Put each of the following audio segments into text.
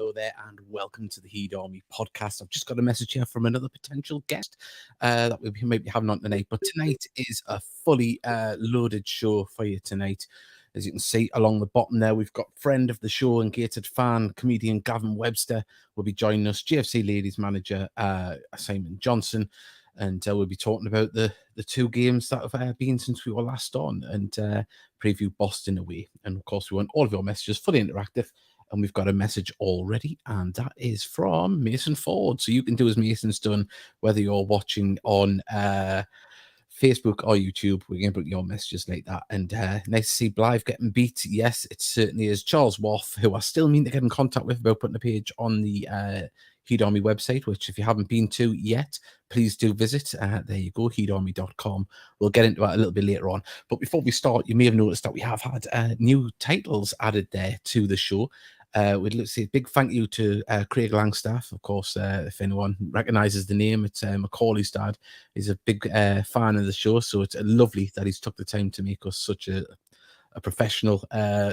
hello there, and welcome to the Heed Army podcast. I've just got a message here from another potential guest that we might be having on tonight. But tonight is a fully loaded show for you tonight. As you can see along the bottom there, we've got friend of the show and Gateshead fan, comedian Gavin Webster will be joining us, GFC ladies manager Simon Johnson, and we'll be talking about the two games that have been since we were last on, and preview Boston away. And of course, we want all of your messages fully interactive. And we've got a message already, and that is from Mason Ford. So you can do as Mason's done, whether you're watching on Facebook or YouTube. We can put your messages like that. And nice to see Blythe getting beat. Yes, it certainly is. Charles Waff, who I still mean to get in contact with about putting a page on the Heed Army website, which if you haven't been to yet, please do visit. There you go, heedarmy.com. We'll get into that a little bit later on. But before we start, you may have noticed that we have had new titles added there to the show. We'd say a big thank you to Craig Langstaff. Of course, if anyone recognises the name, it's Macaulay's dad. He's a big fan of the show, so it's lovely that he's took the time to make us such a professional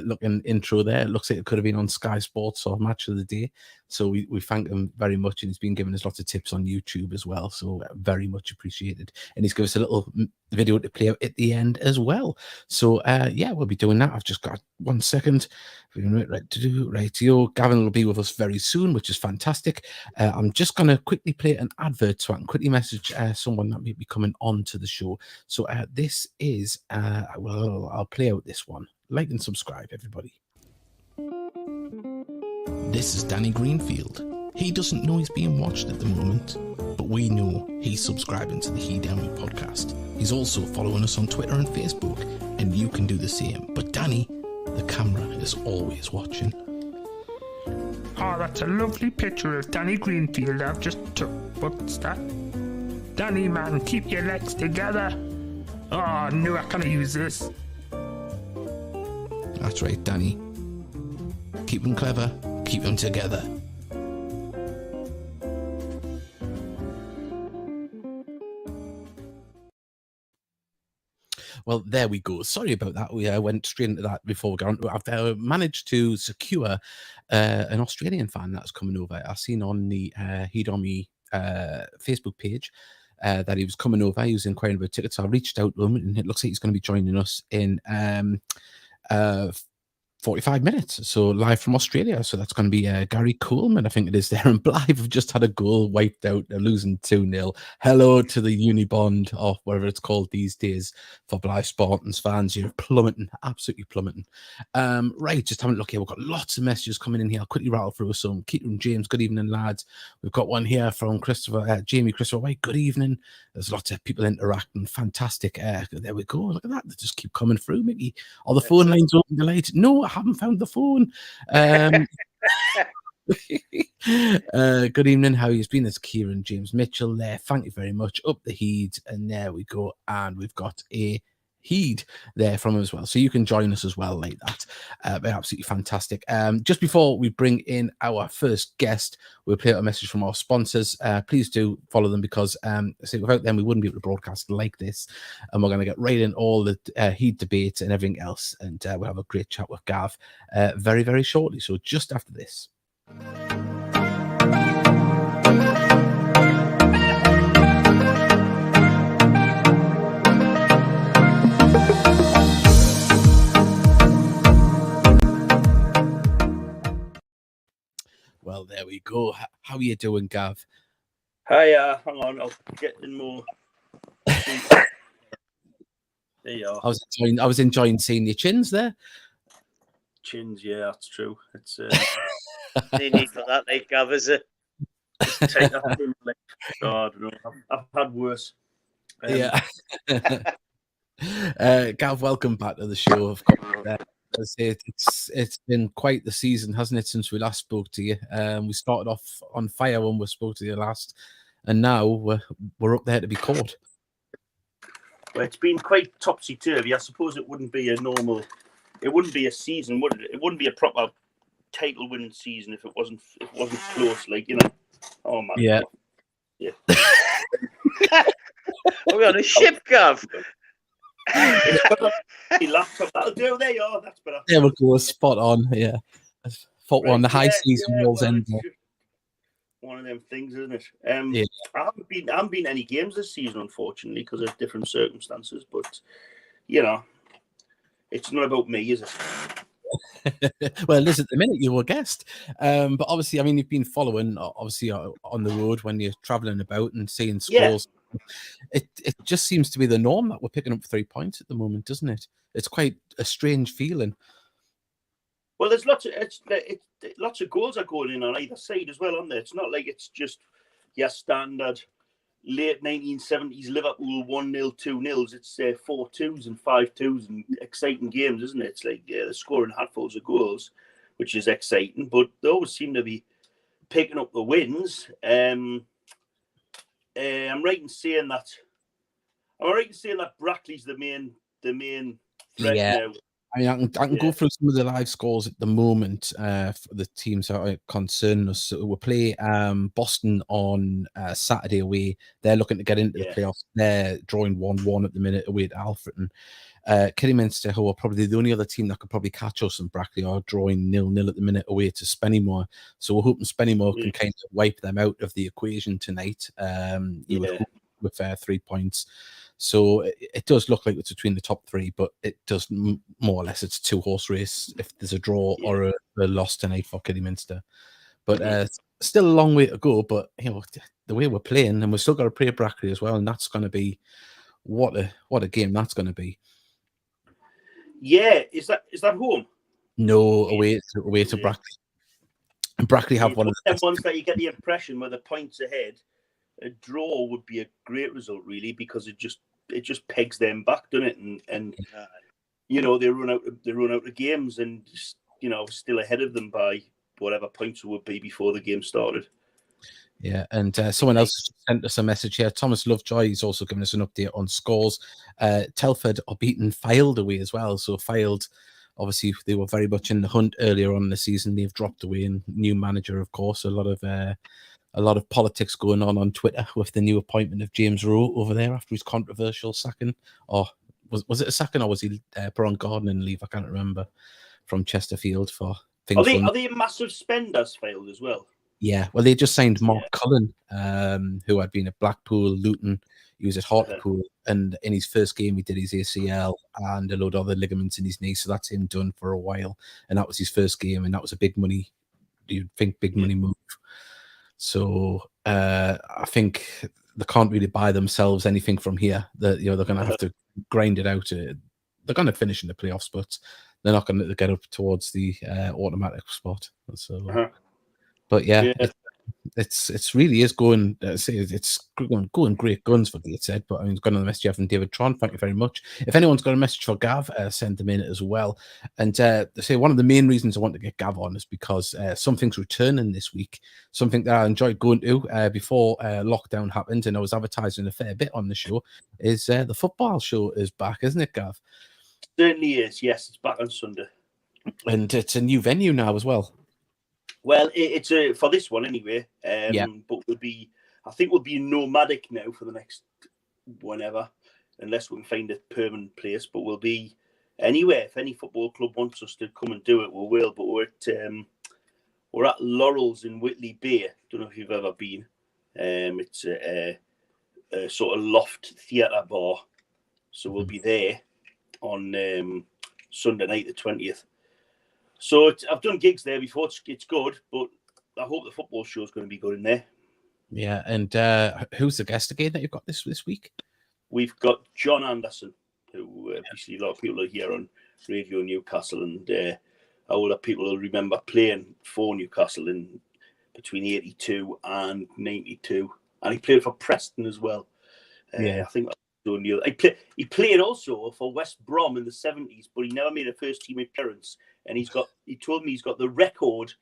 looking intro there. It looks like it could have been on Sky Sports or Match of the Day. So we thank him very much, and he's been giving us lots of tips on YouTube as well. So very much appreciated. And he's given us a little video to play out at the end as well. So yeah, we'll be doing that. I've just got 1 second. Right to do right. Gavin will be with us very soon, which is fantastic. I'm just going to quickly play an advert so I can quickly message someone that may be coming on to the show. So this is I'll play out this one. Like and subscribe, everybody. This is Danny Greenfield. He doesn't know he's being watched at the moment, but we know he's subscribing to the Heed Army podcast. He's also following us on Twitter and Facebook, and you can do the same. But Danny, the camera is always watching. Oh, that's a lovely picture of Danny Greenfield I've just took. What's that? Danny, man, keep your legs together. Oh, no, I can't use this. That's right, Danny. Keep them clever, keep them together. Well, there we go. Sorry about that. We went straight into that before we got on. I've managed to secure an Australian fan that's coming over. I've seen on the Heed Army Facebook page that he was coming over. He was inquiring about tickets. So I reached out to him, and it looks like he's going to be joining us in 45 minutes, so live from Australia. So that's going to be Gary Coleman, I think it is there. And Blythe have just had a goal wiped out. They're losing 2-0. Hello to the Unibond, or whatever it's called these days, for Blythe Spartans fans. You're plummeting, absolutely plummeting. Right, just having a look here. We've got lots of messages coming in here. I'll quickly rattle through some. Keaton James, good evening, lads. We've got one here from Jamie Christopher White, good evening. There's lots of people interacting. Fantastic. There we go. Look at that. They just keep coming through, Mickey. Are the phone lines open delayed? No, I haven't found the phone. Good evening. How you've been? It's Kieran James Mitchell there. Thank you very much. Up the Heed, and there we go. And we've got a Heed there from him as well, so you can join us as well like that. Absolutely fantastic. Just before we bring in our first guest, we'll play out a message from our sponsors. Please do follow them, because without them we wouldn't be able to broadcast like this, and we're going to get right in all the Heed debate and everything else, and we'll have a great chat with Gav very, very shortly. So just after this. Well, there we go. How are you doing, Gav? Hi, hang on, I'll get in more. There you are. I was enjoying seeing your chins there. Chins, yeah, that's true. It's no need for that, like, Gav, is it? take that through, like, God, no, I've had worse. Yeah. Gav, welcome back to the show. Of course. It's been quite the season, hasn't it, since we last spoke to you? We started off on fire when we spoke to you last, and now we're up there to be caught. Well, it's been quite topsy-turvy. I suppose it wouldn't be a season, would it? It wouldn't be a proper title-winning season if it wasn't close, like, you know. Oh man. Yeah. Yeah. We're on a ship, Gav. Laptop, that'll do. There you are. That's better. There we go. Spot on. Yeah. Football on the high Yeah, season yeah, rolls well, in. it's just one of them things, isn't it? Yeah. I haven't been to any games this season, unfortunately, because of different circumstances. But you know, it's not about me, is it? Well, it is at the minute, you were a guest. But obviously, I mean, you've been following, obviously, on the road when you're traveling about and seeing Yeah. scores. It just seems to be the norm that we're picking up 3 points at the moment, doesn't it? It's quite a strange feeling. Well, there's lots of goals are going in on either side as well, aren't there? It's not like it's just your standard late 1970s Liverpool 1-0, 2-0s. It's 4-2s and 5-2s and exciting games, isn't it? It's like they're scoring handfuls of goals, which is exciting. But they always seem to be picking up the wins. I'm right in saying that. Am I right in saying that Brackley's the main threat now? I mean, I can go through some of the live scores at the moment for the teams that are concerning us. So we'll play Boston on Saturday away. They're looking to get into the playoffs. They're drawing 1-1 at the minute away at Alfreton. Kidderminster, who are probably the only other team that could probably catch us in Brackley, are drawing 0-0 at the minute away to Spennymoor. So we're hoping Spennymoor can kind of wipe them out of the equation tonight. You would hope with 3 points. So it does look like it's between the top three, but it does more or less, it's a 2-horse race if there's a draw or a loss tonight for Kidderminster. But still a long way to go. But you know, the way we're playing, and we've still got to play Brackley as well, and that's going to be what a game that's going to be. Yeah, is that home? No, away to Brackley. And Brackley have one of the ones that you get the impression where the points ahead. A draw would be a great result, really, because it just pegs them back, doesn't it? And you know, they run out of games, and just, you know, still ahead of them by whatever points it would be before the game started. Yeah, and someone else sent us a message here. Thomas Lovejoy is also giving us an update on scores. Telford are beating Fylde away as well. So Fylde, obviously, they were very much in the hunt earlier on in the season. They've dropped away, and new manager, of course. A lot of politics going on Twitter with the new appointment of James Rowe over there after his controversial sacking. Or was it a sacking, or was he put on gardening leave? I can't remember. From Chesterfield for things. Are they massive spenders, Fylde, as well? Yeah, well, they just signed Mark Cullen, who had been at Blackpool, Luton. He was at Hartlepool, and in his first game, he did his ACL and a load of other ligaments in his knee. So that's him done for a while. And that was his first game, and that was a big money, you'd think, big money move. So I think they can't really buy themselves anything from here. They're going to have to grind it out. They're going to finish in the playoffs, but they're not going to get up towards the automatic spot. So, but yeah. It's really is going. It's going great guns for Gateshead. But I mean, got another message from David Tron. Thank you very much. If anyone's got a message for Gav, send them in as well. And they say one of the main reasons I want to get Gav on is because something's returning this week. Something that I enjoyed going to before lockdown happened, and I was advertising a fair bit on the show. Is the football show is back, isn't it, Gav? Certainly is. Yes, it's back on Sunday, and it's a new venue now as well. Well, it's for this one anyway. But I think we'll be nomadic now for the next whenever, unless we can find a permanent place. But we'll be anywhere. If any football club wants us to come and do it, we will. But we're at Laurel's in Whitley Bay. Don't know if you've ever been. It's a sort of loft theatre bar. So we'll be there on Sunday night, the 20th. So I've done gigs there before. It's good, but I hope the football show is going to be good in there. Yeah, and who's the guest again that you've got this week? We've got John Anderson, who obviously a lot of people are here on Radio Newcastle, and older people will remember playing for Newcastle in between 82 and 92, and he played for Preston as well. I think he played also for West Brom in the 70s, but he never made a first team appearance. And he told me he's got the record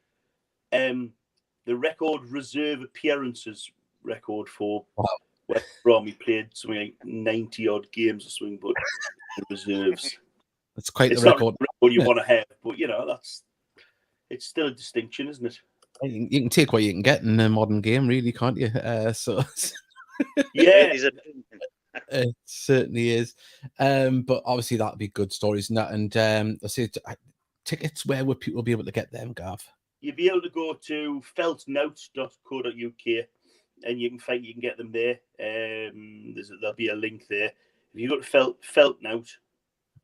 reserve appearances record for West Brom. He played something like 90 odd games or something, but in reserves. That's quite it's the record. Not the record you want to have, but you know, it's still a distinction, isn't it? You can take what you can get in a modern game, really, can't you? Yeah. It certainly is. But obviously that'll be good stories and that. And I say tickets, where would people be able to get them, Gav? you'll be able to go to feltnout.co.uk and you can get them there. There'll be a link there. If you go to Feltnout,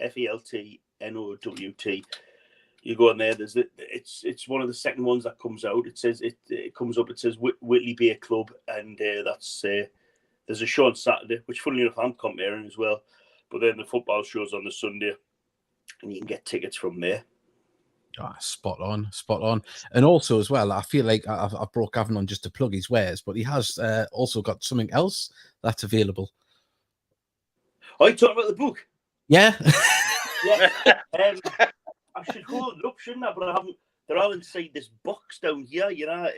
FELTNOWT, you go on there. It's one of the second ones that comes out. It says it comes up. It says Whitley Beer Club, and that's there's a show on Saturday, which funnily enough I'm comparing as well. But then the football show's on the Sunday, and you can get tickets from there. Oh, spot on. And also as well, I feel like I've brought Gavin on just to plug his wares, but he has also got something else that's available. Oh, you talking about the book? Yeah. Yeah. I should hold it up, shouldn't I? But I haven't. They're all inside this box down here, you know.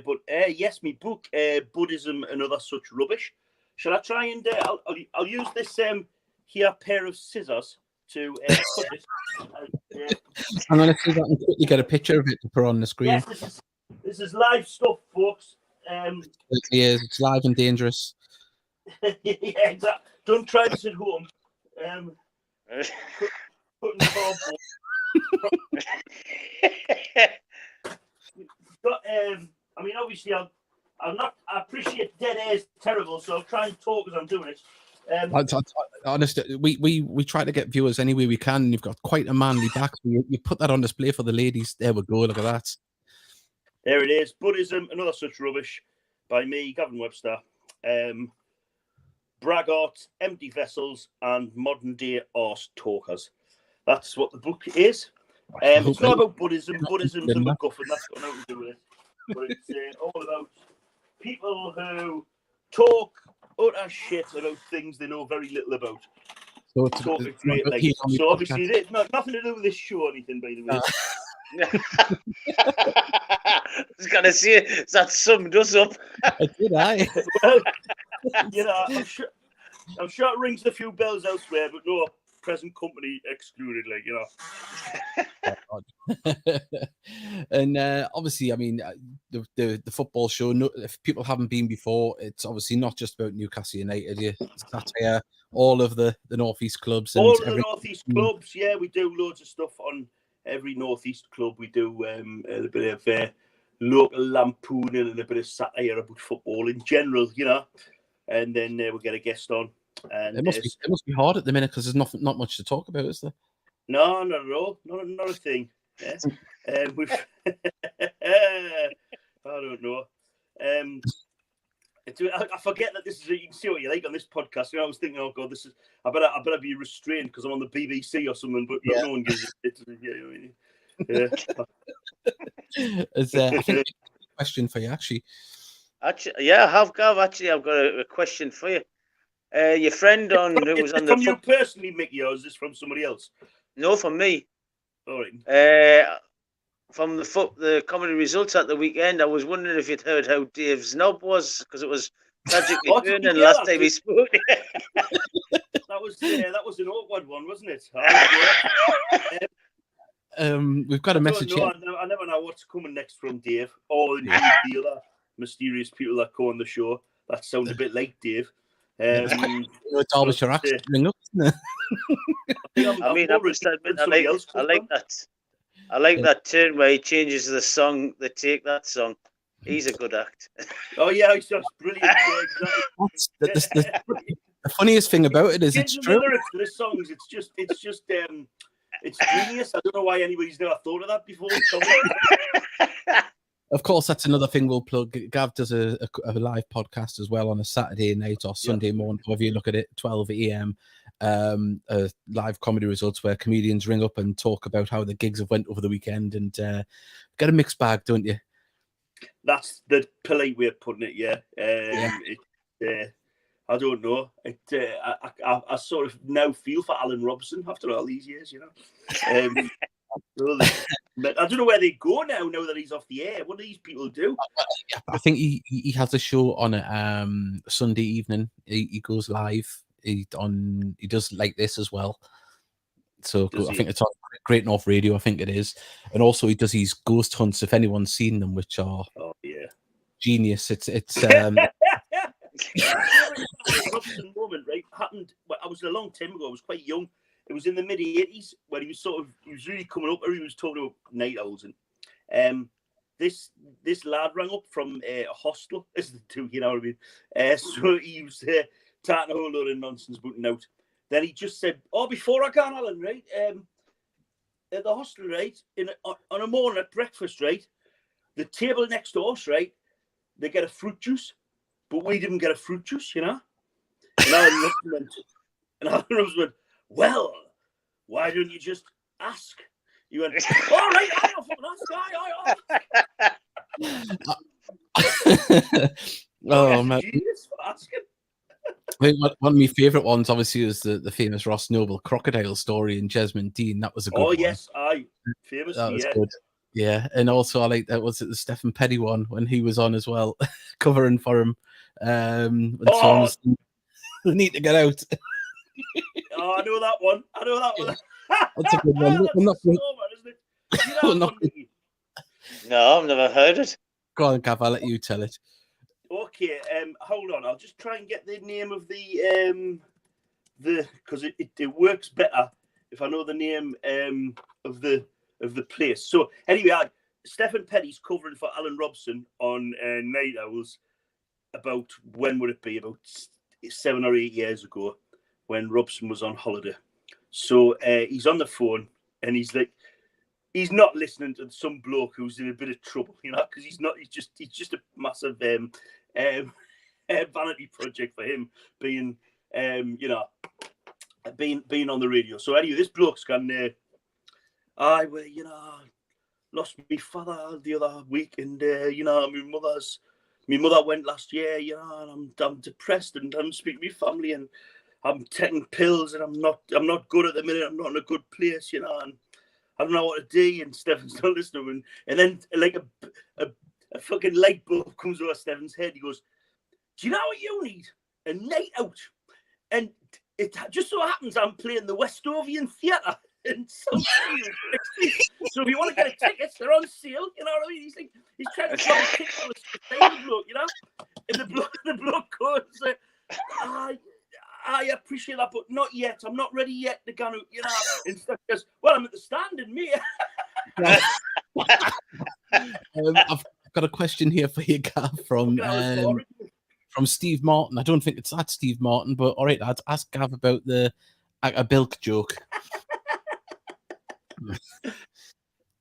But yes, my book, Buddhism and Other Such Rubbish. Should I try and I'll use this here pair of scissors to cut it. I'm going to see if I can quickly get a picture of it to put on the screen. Yes, this is live stuff, folks. It is. It's live and dangerous. Yeah, exactly. Don't try this at home. Cutting cardboard. I mean, obviously, I appreciate dead air is terrible, so I'll try and talk as I'm doing it. Honestly, we try to get viewers any way we can, and you've got quite a manly back. So you put that on display for the ladies. There we go. Look at that. There it is. Buddhism and Other Such Rubbish by me, Gavin Webster. Braggarts, Empty Vessels, and Modern Day Arse Talkers. That's what the book is. It's not about Buddhism. Buddhism's a MacGuffin. That's got nothing to do with it. But it's all about people who talk utter shit about things they know very little about. So So obviously, it's nothing to do with this show or anything, by the way. I was going to say, that summed us up. Did I? Well, you know, I'm sure it rings a few bells elsewhere, but no, present company excluded, like, you know. And obviously, I mean, the football show, if people haven't been before, it's obviously not just about Newcastle United. It's satire, all of the North East clubs. And all of the North East clubs, yeah, we do loads of stuff on every North East club. We do a bit of local lampooning and a bit of satire about football in general, you know. And then we'll get a guest on. And it must be hard at the minute because there's not much to talk about, is there? No, not at all. Not a thing. Yeah. We've I don't know. I forget that this is. You can see what you like on this podcast. You know, I was thinking, oh god, this is. I better be restrained because I'm on the BBC or something. But yeah. No one gives it. Yeah. I think a question for you, actually. Actually, yeah, I have, Gav. Actually, I've got a question for you. Your friend who was on the from you personally, Mickey, or is this from somebody else? No, from me. All right. From the comedy results at the weekend, I was wondering if you'd heard how Dave's knob was, because it was tragically burning last time he spoke. That was an awkward one, wasn't it? We've got a message here. I never know what's coming next from Dave or the other mysterious people that go on the show. That sound a bit like Dave. It's always your accent, isn't it? I mean, I must admit, I like that. I like that turn where he changes the song. They take that song. He's a good act. Oh yeah, he's just brilliant. Yeah, exactly. The funniest thing about it is it's true. The lyrics to the songs, it's genius. I don't know why anybody's never thought of that before. Of course, that's another thing we'll plug. Gav does a live podcast as well on a Saturday night or Sunday morning, however you look at it, 12 a.m. Live comedy results where comedians ring up and talk about how the gigs have went over the weekend and get a mixed bag, don't you? That's the polite way of putting it, yeah. I don't know. I sort of now feel for Alan Robson after all these years, you know. I don't know where they go now that he's off the air. What do these people do? I think he has a show on a Sunday evening. He goes live. He does like this as well. So I think it's on Great North Radio. I think it is, and also he does these ghost hunts. If anyone's seen them, which are genius. It's Robson moment, right? Happened. I was a long time ago. I was quite young. It was in the mid-80s when he was really coming up. Or he was talking about night owls, and This lad rang up from a hostel, as the two, you know what I mean? So he was talking a whole lot of nonsense booting out. Then he just said, "Oh, before I can, Alan, right? At the hostel, right? On a morning at breakfast, right? The table next to us, right? They get a fruit juice, but we didn't get a fruit juice, you know." And Alan went, "Well, why don't you just ask?" He went, "All right, I'll ask. Oh man! Genius for asking." I think one of my favourite ones, obviously, is the famous Ross Noble crocodile story in Jesmond Dean. That was a good one. Yes, famously, that was good. Yeah, and also I like that. Was it the Stephen Petty one when he was on as well, covering for him? When someone was, "We need to get out." I know that one. That's a good one. No, I've never heard it. Go on, Gav. I'll let you tell it. Okay, hold on. I'll just try and get the name of the because it works better if I know the name of the place. So anyway, Stephen Petty's covering for Alan Robson on Night Owls about, when would it be? About 7 or 8 years ago, when Robson was on holiday. So he's on the phone and he's like, he's not listening to some bloke who's in a bit of trouble, you know, because he's just a massive vanity project for him, being being on the radio. So anyway, this bloke's gone, well, you know, lost my father the other week, and you know, my mother went last year, you know, and I'm depressed, and I'm speaking to my family, and I'm taking pills, and I'm not good at the minute. I'm not in a good place, you know, and I don't know what to do. And Stephen's not listening, and then like a fucking light bulb comes over Stephen's head. He goes, "Do you know what you need? A night out." And it just so happens I'm playing the Westovian Theatre in South Shields. So if you want to get a ticket, they're on sale. You know what I mean? He's trying to get a ticket on the bloke, you know. And the bloke goes, I appreciate that, but not yet. I'm not ready yet to go, you know. And stuff goes, "Well, I'm at the stand in me." I've got a question here for you, Gav, from Steve Martin. I don't think it's that Steve Martin, but all right, I'd ask Gav about the Bilk joke.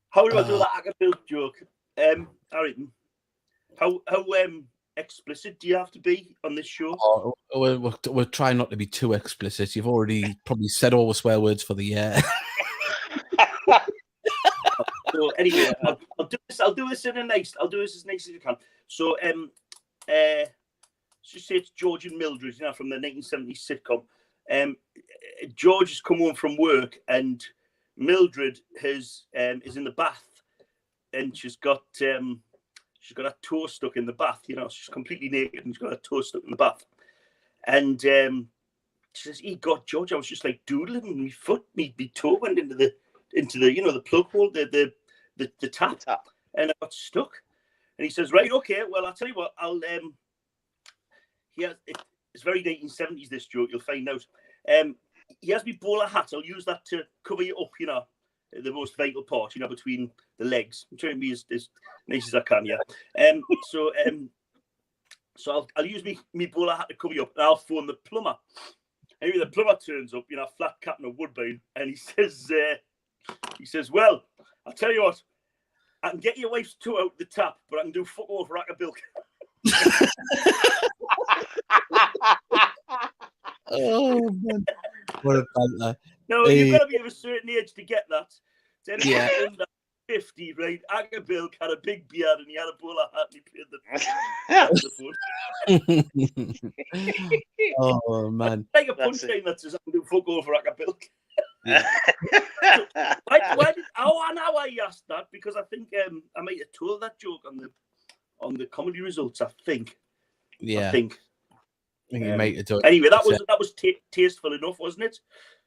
How do I do that Bilk joke? All right. How explicit do you have to be on this show? We're trying not to be too explicit. You've already probably said all the swear words for the year. So anyway, I'll do this as nice as I can. So let's just say it's George and Mildred, you know, from the 1970s sitcom. George has come home from work, and Mildred is in the bath, and she's got a toe stuck in the bath. You know, she's completely naked and she's got a toe stuck in the bath. And she says, "Hey, God, George, I was just like doodling, and my foot, my toe went into the you know, the plug hole, the tap, and I got stuck." And he says, "Right, okay, well, I'll tell you what, I'll it's very 1970s, this joke, you'll find out. He has me bowler hat. I'll use that to cover you up, you know, the most vital part, you know, between the legs. I'm trying to be as nice as I can, yeah. So I'll use me bowler hat to cover you up, and I'll phone the plumber. Anyway, the plumber turns up, you know, flat cap and a woodbine, and he says, "Well, I'll tell you what, I can get your wife's toe out the tap, but I can do fuck all for rack of bilk." Oh man, what a banter! No, you've got to be of a certain age to get that. Yeah. Under 50, right? Agabilk had a big beard and he had a bowler hat and he played the. Oh man! Like a punchline that says, "I can do fuck all for Agabilk." Now I asked that because I think I might have told that joke on the comedy results. I think. Yeah. I think you might have done. Anyway, that was tasteful enough, wasn't it?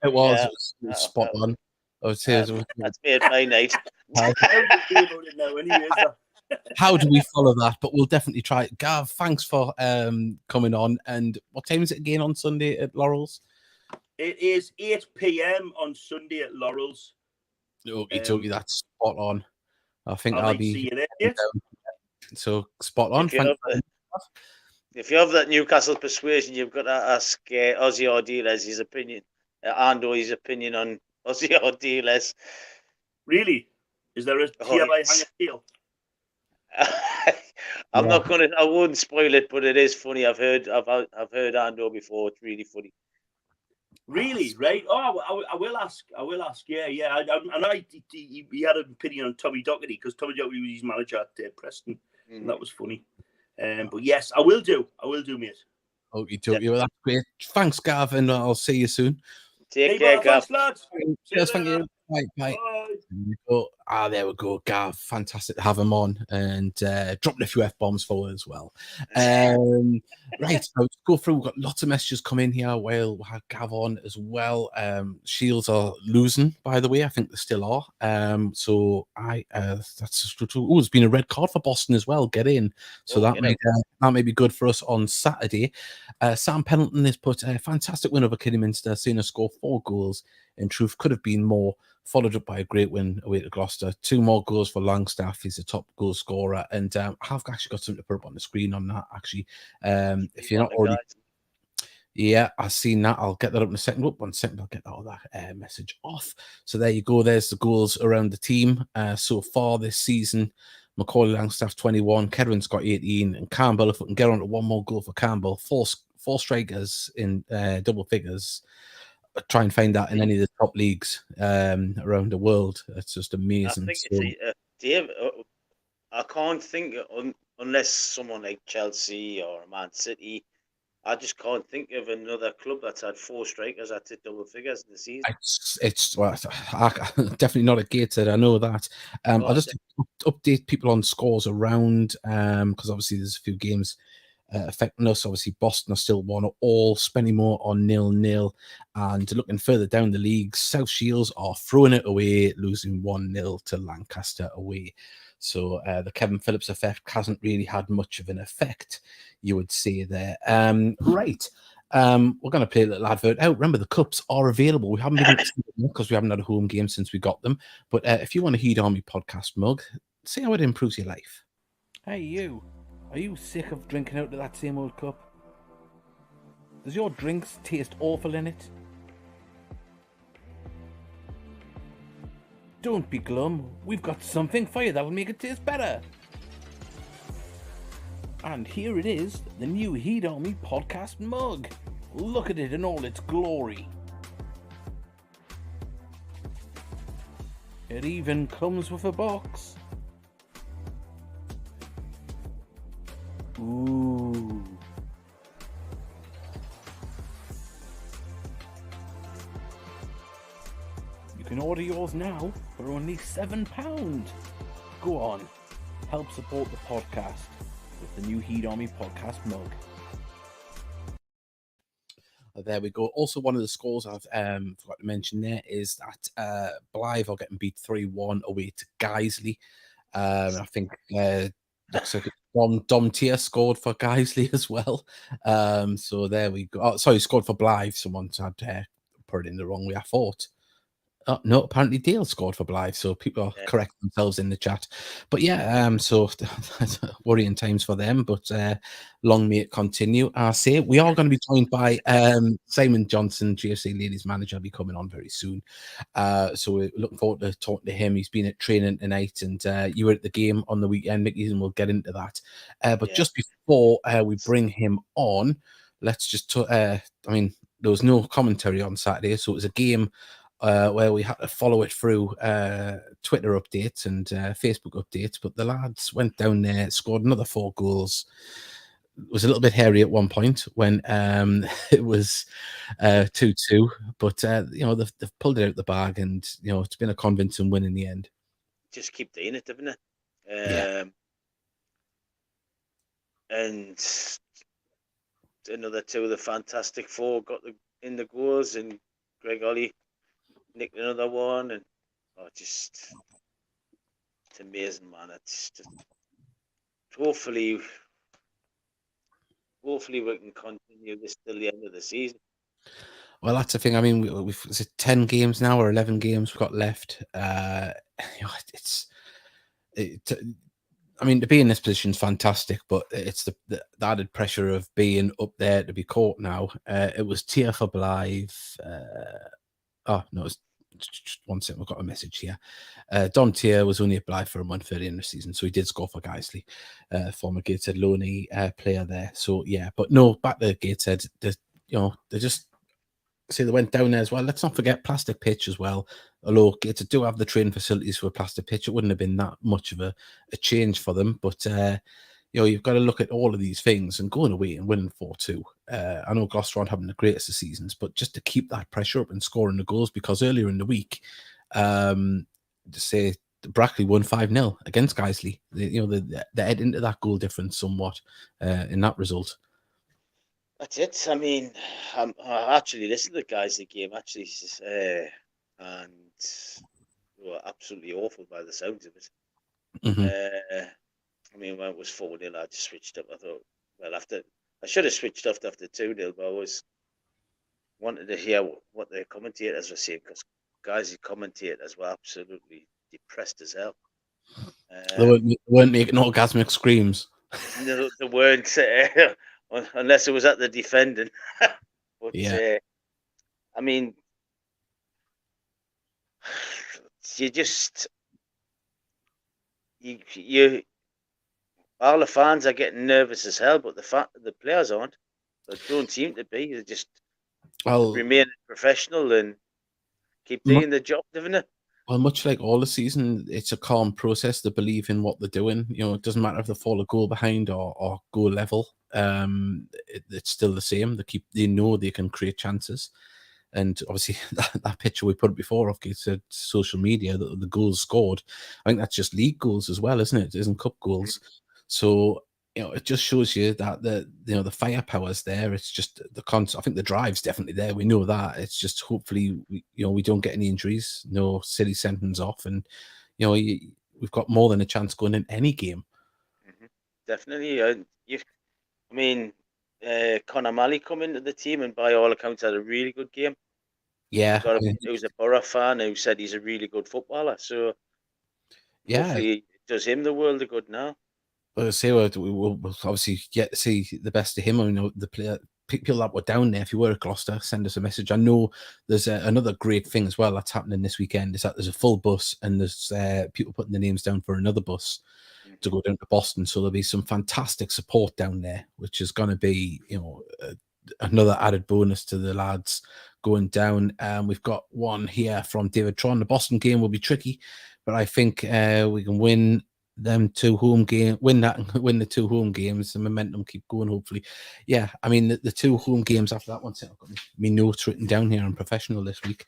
It was. Yeah. It was spot on. I would say that's made my night. How do we follow that? But we'll definitely try it. Gav, thanks for coming on. And what time is it again on Sunday at Laurel's? It is 8 p.m. on Sunday at Laurel's. Okay, that's spot on. I think I I'll might be. see you there. Yes. So spot on. If you have that Newcastle persuasion, you've got to ask Ozzy Ordeles his opinion, his opinion on Ozzy Ordeles. Really? Is there a TLI hang deal? I'm not gonna. I wouldn't spoil it, but it is funny. I've heard Ando before. It's really funny. Really, right? Oh, I will ask. Yeah. He had an opinion on Tommy Docherty because Tommy Docherty was his manager at Preston, and that was funny. But yes, I will do, mate. Okay, well, that's great. Thanks, Gav, and I'll see you soon. Take care, Gav. Thanks, lads. Yes, thank you. Bye. There we go, Gav. Fantastic to have him on, and dropping a few F-bombs forward as well. Right, so let's go through. We've got lots of messages come in here. Well, we'll have Gav on as well. Shields are losing, by the way. I think they still are. That's true. Oh, there's been a red card for Boston as well. Get in. So that may be good for us on Saturday. Sam Pendleton has put a fantastic win over Kidderminster, seeing us score 4 goals. In truth, could have been more, followed up by a great win away to Gloucester. 2 more goals for Longstaff. He's the top goal scorer. And I've actually got something to put up on the screen on that, actually. If you're not already... Yeah, I've seen that. I'll get that up in a second. 1 second, I'll get all that message off. So there you go. There's the goals around the team so far this season. Macaulay Longstaff 21, Kedwin's got 18, and Campbell, if we can get on to 1 more goal for Campbell, 4 strikers in double figures. Try and find that in any of the top leagues around the world. It's just amazing. I think Dave, I can't think unless someone like Chelsea or Man City. I just can't think of another club that's had 4 strikers that hit double figures in the season. It's definitely not a Gateshead. I know that. I'll just update people on scores around because obviously there's a few games affecting us. Obviously, Boston are still 1-1, Spennymoor on 0-0, and looking further down the league, South Shields are throwing it away, losing 1-0 to Lancaster away. So the Kevin Phillips effect hasn't really had much of an effect, you would say there. Right. We're going to play a little advert out. Remember, the cups are available. We haven't been able to see them because we haven't had a home game since we got them. But if you want a Heed Army podcast mug, see how it improves your life. Hey, you. Are you sick of drinking out of that same old cup? Does your drinks taste awful in it? Don't be glum. We've got something for you that will make it taste better. And here it is, the new Heed Army podcast mug. Look at it in all its glory. It even comes with a box. Ooh. You can order yours now for only £7. Go on, help support the podcast with the new Heed Army podcast mug. There we go. Also, one of the scores I've forgot to mention there is that Blythe are getting beat 3-1 away to Guiseley. I think looks like Dom Tier scored for Guiseley as well. So there we go. Oh, sorry, scored for Blythe. Someone had put it in the wrong way, I thought. Oh, no, apparently Dale scored for Blythe, so people are correcting themselves in the chat. But yeah, so worrying times for them, but long may it continue. I say we are going to be joined by Simon Johnson, GFC Ladies Manager, will be coming on very soon. So we're looking forward to talking to him. He's been at training tonight, and you were at the game on the weekend, Mickey, and we'll get into that. But just before we bring him on, let's just, I mean, there was no commentary on Saturday, so it was a game where we had to follow it through Twitter updates and Facebook updates, but the lads went down there, scored another 4 goals. It was a little bit hairy at one point when it was 2-2, but you know, they've pulled it out the bag, and you know, it's been a convincing win in the end. Just keep doing it, haven't it? And another 2 of the Fantastic Four got in the goals, and Greg Ollie nicked another one, and it's amazing, man. It's just hopefully we can continue this till the end of the season. Well, that's the thing. I mean, is it 10 games now or 11 games we've got left? You know, I mean, to be in this position is fantastic, but it's the added pressure of being up there to be caught now. It was Tier for Blythe. Oh, no, it's just one second. We've got a message here. Don Tier was only at Blythe for a month early in the season, so he did score for Guiseley, former Gateshead loanee player there. So, yeah, but no, back to Gateshead. They just say they went down there as well. Let's not forget plastic pitch as well. Although Gateshead do have the training facilities for a plastic pitch, it wouldn't have been that much of a change for them. But you've got to look at all of these things and going away and winning 4-2. I know Gloucester aren't having the greatest of seasons, but just to keep that pressure up and scoring the goals, because earlier in the week, say Brackley won 5-0 against Guiseley. They head into that goal difference somewhat in that result. That's it. I mean, I actually listened to the Guiseley game and they were absolutely awful by the sounds of it. Mm-hmm. I mean, when it was 4-0, I just switched up. I thought, well, I should have switched off after 2-0, but I was wanted to hear what the commentators were saying, because Guiseley commentators were absolutely depressed as hell. They weren't making orgasmic screams. No, they weren't, unless it was at the defending. But yeah. I mean, you all the fans are getting nervous as hell, but the players aren't. They don't seem to be. They just remain professional and keep doing the job, doesn't it? Well, much like all the season, it's a calm process. They believe in what they're doing. It doesn't matter if they fall a goal behind or goal level. It's still the same. They know they can create chances. And obviously, that picture we put up before of social media, the goals scored, I think that's just league goals as well, isn't it? It isn't cup goals. So, it just shows you that the firepower's there. It's just I think the drive's definitely there. We know that. It's just hopefully we don't get any injuries, no silly sentence off, and we've got more than a chance going in any game. Mm-hmm. Definitely. I mean, Conor Malley come into the team and by all accounts had a really good game. Yeah, he was a Borough fan who said he's a really good footballer. So hopefully it does him the world of good now. Well, I say we'll obviously get to see the best of him. I know the player people that were down there. If you were at Gloucester, send us a message. I know there's another great thing as well that's happening this weekend. Is that there's a full bus and there's people putting their names down for another bus to go down to Boston. So there'll be some fantastic support down there, which is going to be another added bonus to the lads going down. We've got one here from David Tron. The Boston game will be tricky, but I think we can win them two home game, win the two home games. The momentum keep going, hopefully. Yeah, I mean the two home games after that one. I've got my notes written down here. I'm professional this week.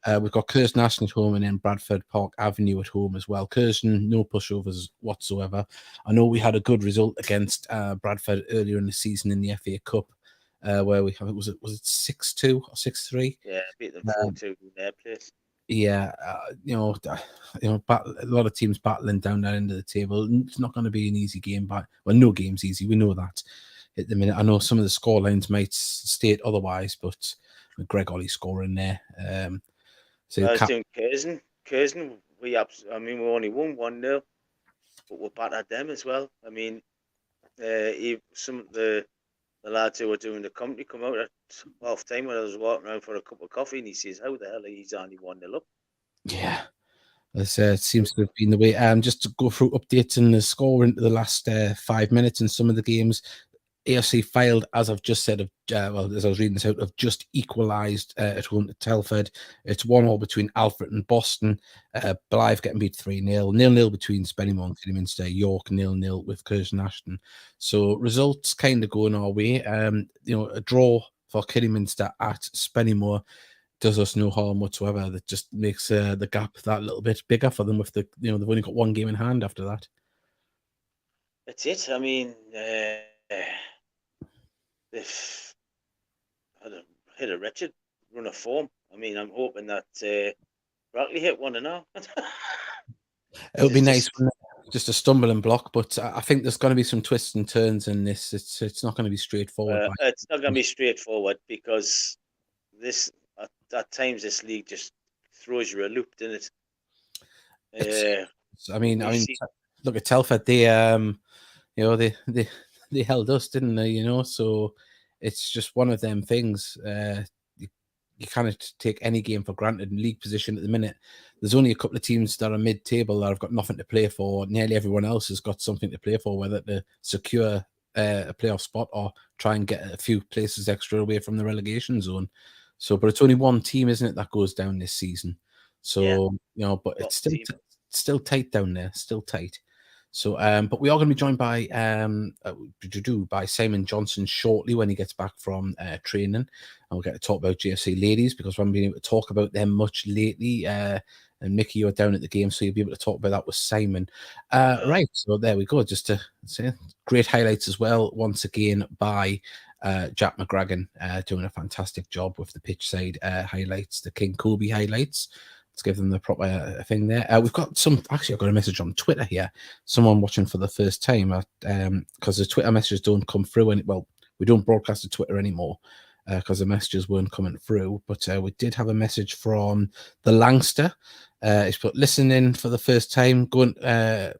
We've got Curzon Ashton at home and then Bradford Park Avenue at home as well. Curzon, no pushovers whatsoever. I know we had a good result against Bradford earlier in the season in the FA Cup. Where we have it was it 6-2 or 6-3? Yeah, beat them 4-2 in their place. Yeah, a lot of teams battling down that end of the table. It's not going to be an easy game, but no game's easy. We know that at the minute. I know some of the scorelines might state otherwise, but Greg Ollie scoring there. So I was doing Curzon. We only won 1-0, but we're back at them as well. I mean, some of the lads who were doing the commentary come out at half time when I was walking around for a cup of coffee, and he says, "How the hell are he's only 1-0 up?" Yeah, it seems to have been the way. Just to go through updates and the score into the last 5 minutes in some of the games. AFC failed, as I've just said, as I was reading this out, have just equalised at home to Telford. It's 1-1 between Alfred and Boston. Blythe getting beat 3-0. 0-0 between Spennymoor and Kidderminster. York 0-0 with Curzon Ashton. So results kind of going our way. A draw for Kidderminster at Spennymoor does us no harm whatsoever. That just makes the gap that little bit bigger for them. With they've only got one game in hand after that. That's it. I mean. They've hit a wretched run of form. I mean, I'm hoping that Brackley hit one and now. It would be nice, just a stumbling block, but I think there's going to be some twists and turns in this. It's not going to be straightforward. It's not going to be straightforward because at times this league just throws you a loop, doesn't it? look at Telford. They they held us, didn't they? So it's just one of them things. You kind of take any game for granted. In league position at the minute, there's only a couple of teams that are mid-table that have got nothing to play for. Nearly everyone else has got something to play for, whether to secure a playoff spot or try and get a few places extra away from the relegation zone. So, but it's only one team, isn't it, that goes down this season? So, but it's still tight down there, still tight. So, but we are going to be joined by Simon Johnson shortly when he gets back from training, and we'll get to talk about GFC ladies because we haven't been able to talk about them much lately. And Mickey, you're down at the game, so you'll be able to talk about that with Simon. Right, so there we go. Just to say, great highlights as well once again by Jack McGragan, doing a fantastic job with the pitch side highlights, the King Kobe highlights. Let's give them the proper thing there. We've got I've got a message on Twitter here. Someone watching for the first time because the Twitter messages don't come through. We don't broadcast to Twitter anymore because the messages weren't coming through. But we did have a message from the Langster. He's put, listening for the first time, going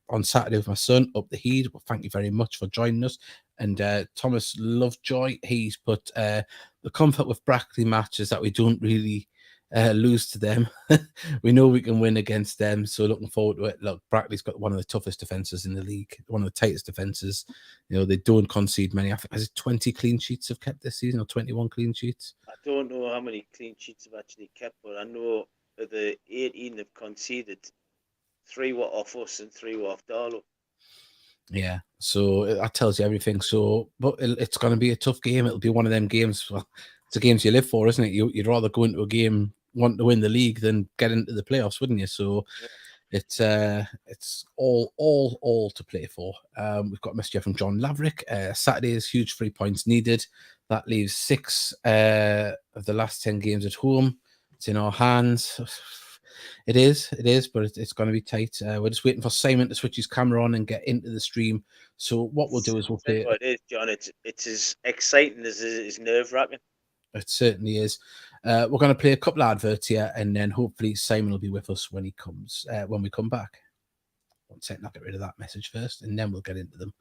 on Saturday with my son up the Heed. Well, thank you very much for joining us. And Thomas Lovejoy, he's put the comfort with Brackley matches that we don't really lose to them. We know we can win against them, so looking forward to it. Look, Brackley's got one of the toughest defenses in the league, one of the tightest defenses. They don't concede many. I think has it 20 clean sheets have kept this season or 21 clean sheets? I don't know how many clean sheets have actually kept, but I know of the 18 they've conceded, 3 were off us and 3 were off Darlow. Yeah, so that tells you everything. So, but it's going to be a tough game. It'll be one of them games. Well, it's the games you live for, isn't it? You'd rather go into a game wanting to win the league than get into the playoffs, wouldn't you? So, it's all to play for. We've got a message from John Laverick. Saturday is huge 3 points needed. That leaves 6 of the last 10 games at home. It's in our hands. It is, but it's going to be tight. We're just waiting for Simon to switch his camera on and get into the stream. So what we'll do is we'll play. It is, John. It's as exciting as it is nerve-wracking. It certainly is. We're going to play a couple of adverts here, and then hopefully Simon will be with us when he comes. When we come back. 1 second, I'll get rid of that message first, and then we'll get into them.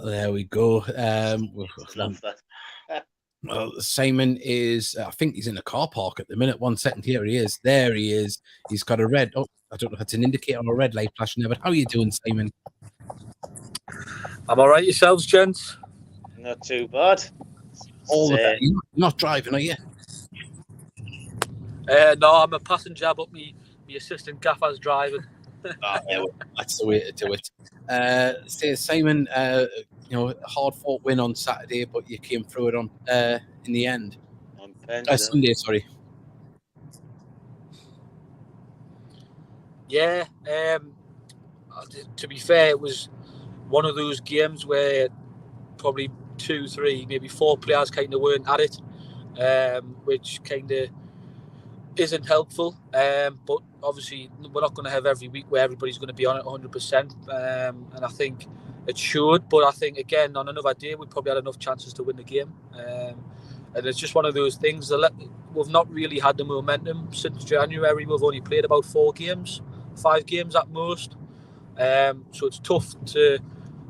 There we go. Love that. Well, Simon is, I think he's in a car park at the minute. 1 second, here he is. There he is. He's got a red, I don't know if it's an indicator or a red light flashing there, but how are you doing, Simon? I'm all right, yourselves, gents? Not too bad. You're not driving, are you? No, I'm a passenger, but my assistant gaffer's driving. That's the way to do it. Say, Simon, a hard-fought win on Saturday, but you came through it on in the end. On Sunday, sorry. Yeah, to be fair, it was one of those games where probably 2, 3, maybe 4 players kind of weren't at it, which kind of isn't helpful. But obviously, we're not going to have every week where everybody's going to be on it 100%. And I think it should. But I think, again, on another day, we probably had enough chances to win the game. And it's just one of those things that we've not really had the momentum since January. We've only played about 5 games at most. So it's tough to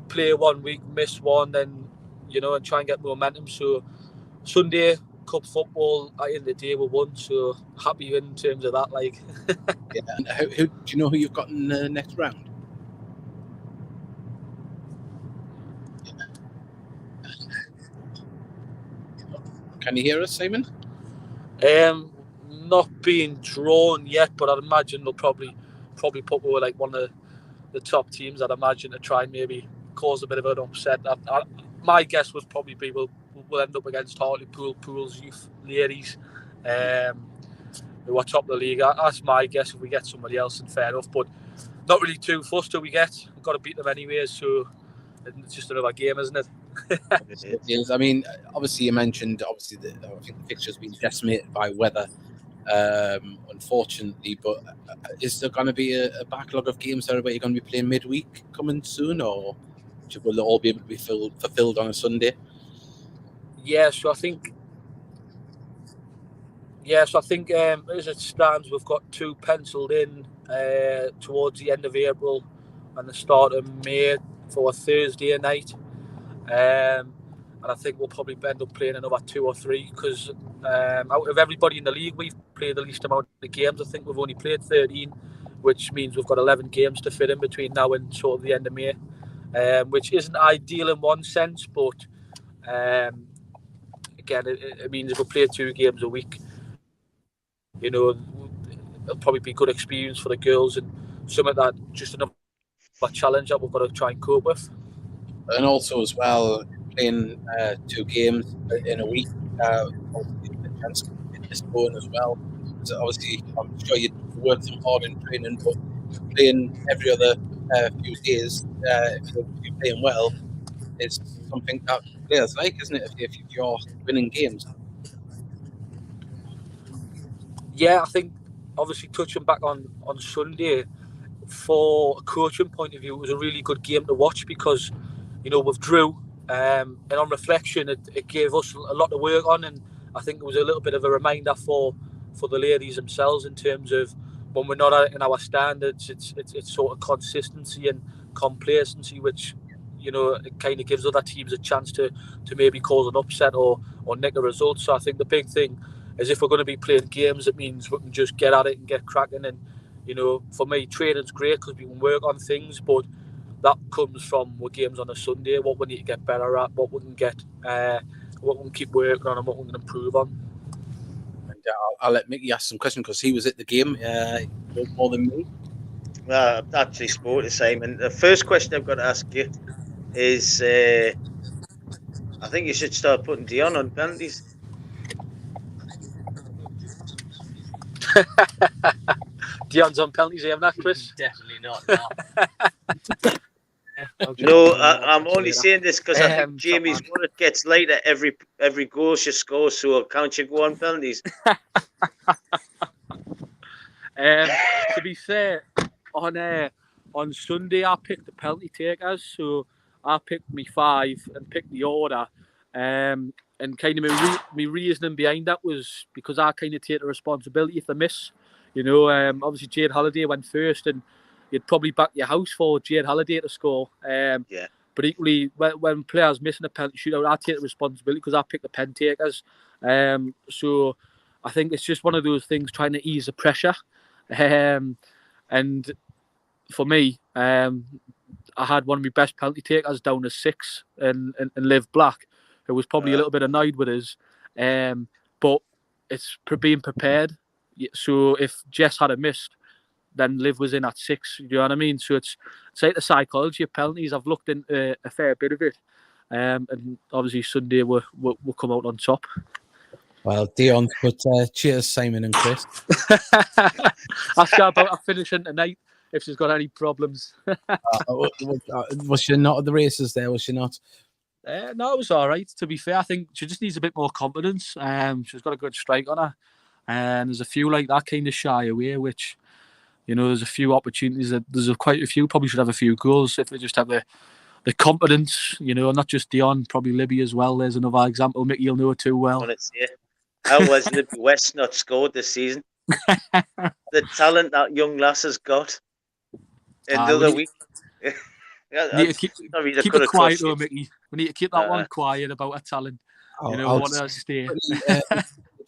play 1 week, miss one, then, and try and get momentum. So Sunday, cup football, at the end of the day, we won. So happy in terms of that. Yeah. And who do you know who you've got in the next round? Can you hear us, Simon? Not being drawn yet, but I'd imagine they'll probably put with like one of the top teams. I'd imagine to try and maybe cause a bit of an upset. My guess would probably be we'll end up against Hartlepool, Pools, Youth, Ladies. who are top of the league. That's my guess. If we get somebody else, then fair enough. But not really too fussed till we get. We've got to beat them anyway, so it's just another game, isn't it? It is. I mean, obviously you mentioned I think the fixture's been decimated by weather, unfortunately. But is there going to be a backlog of games there where you're going to be playing midweek coming soon, or will it all be able to be fulfilled on a Sunday? Yeah, so I think as it stands, we've got 2 penciled in towards the end of April and the start of May for a Thursday night. And I think we'll probably end up playing another 2 or 3 because out of everybody in the league, we've played the least amount of games. I think we've only played 13, which means we've got 11 games to fit in between now and sort of the end of May, which isn't ideal in one sense, but again, it means if we play 2 games a week, you know, it'll probably be good experience for the girls and something that just another challenge that we've got to try and cope with. And also as well, playing 2 games in a week, obviously a chance to get this going as well. So obviously, I'm sure you work some hard in training, but playing every other few days, if you're playing well, is something that players like, isn't it? If you're winning games. Yeah, I think obviously touching back on Sunday, for a coaching point of view, it was a really good game to watch because, you know, we've drew, and on reflection, it gave us a lot to work on, and I think it was a little bit of a reminder for the ladies themselves in terms of when we're not in our standards, it's sort of consistency and complacency, which, you know, it kind of gives other teams a chance to maybe cause an upset or nick a result. So I think the big thing is if we're going to be playing games, it means we can just get at it and get cracking. And, you know, for me, training's great because we can work on things, but that comes from what games on a Sunday, what we need to get better at, what we can get, what we can keep working on and what we can improve on. And I'll let Mickey ask some questions because he was at the game more than me. Well, I've actually spoke to Simon. The first question I've got to ask you is, I think you should start putting Dion on penalties. Dion's on penalties, haven't I, Chris? Definitely not. No, I'm only saying this because I think Jamie's wallet gets lighter every goal she scores, so I'll count you go on penalties. To be fair, on Sunday I picked the penalty takers, so I picked me 5 and picked the order, and kind of my reasoning behind that was because I kind of take the responsibility if they miss. You know, obviously Jade Halliday went first, and you'd probably back your house for Jade Halliday to score. Yeah. But equally, when players missing a penalty shootout, I take the responsibility because I pick the pen takers. So I think it's just one of those things trying to ease the pressure. And for me, I had one of my best penalty takers down to 6 and Liv Black, who was probably a little bit annoyed with us. But it's being prepared. So if Jess had a missed, then Liv was in at 6. You know what I mean? So it's like the psychology of penalties. I've looked into a fair bit of it, and obviously Sunday we'll come out on top. Well, Dion, but cheers, Simon and Chris. Ask her about her finishing tonight if she's got any problems. Was she not at the races there? Was she not? No, it was all right. To be fair, I think she just needs a bit more confidence. She's got a good strike on her, and there's a few like that kind of shy away, which, you know, there's a few opportunities that quite a few. Probably should have a few goals if they just have the confidence, you know, not just Dion, probably Libby as well. There's another example. Mickey, you'll know it too well. How was Libby West not scored this season? The talent that young lass has got. And the other week. Need to keep it quiet though, Mickey. We need to keep that one quiet about our talent. You know, want to stay.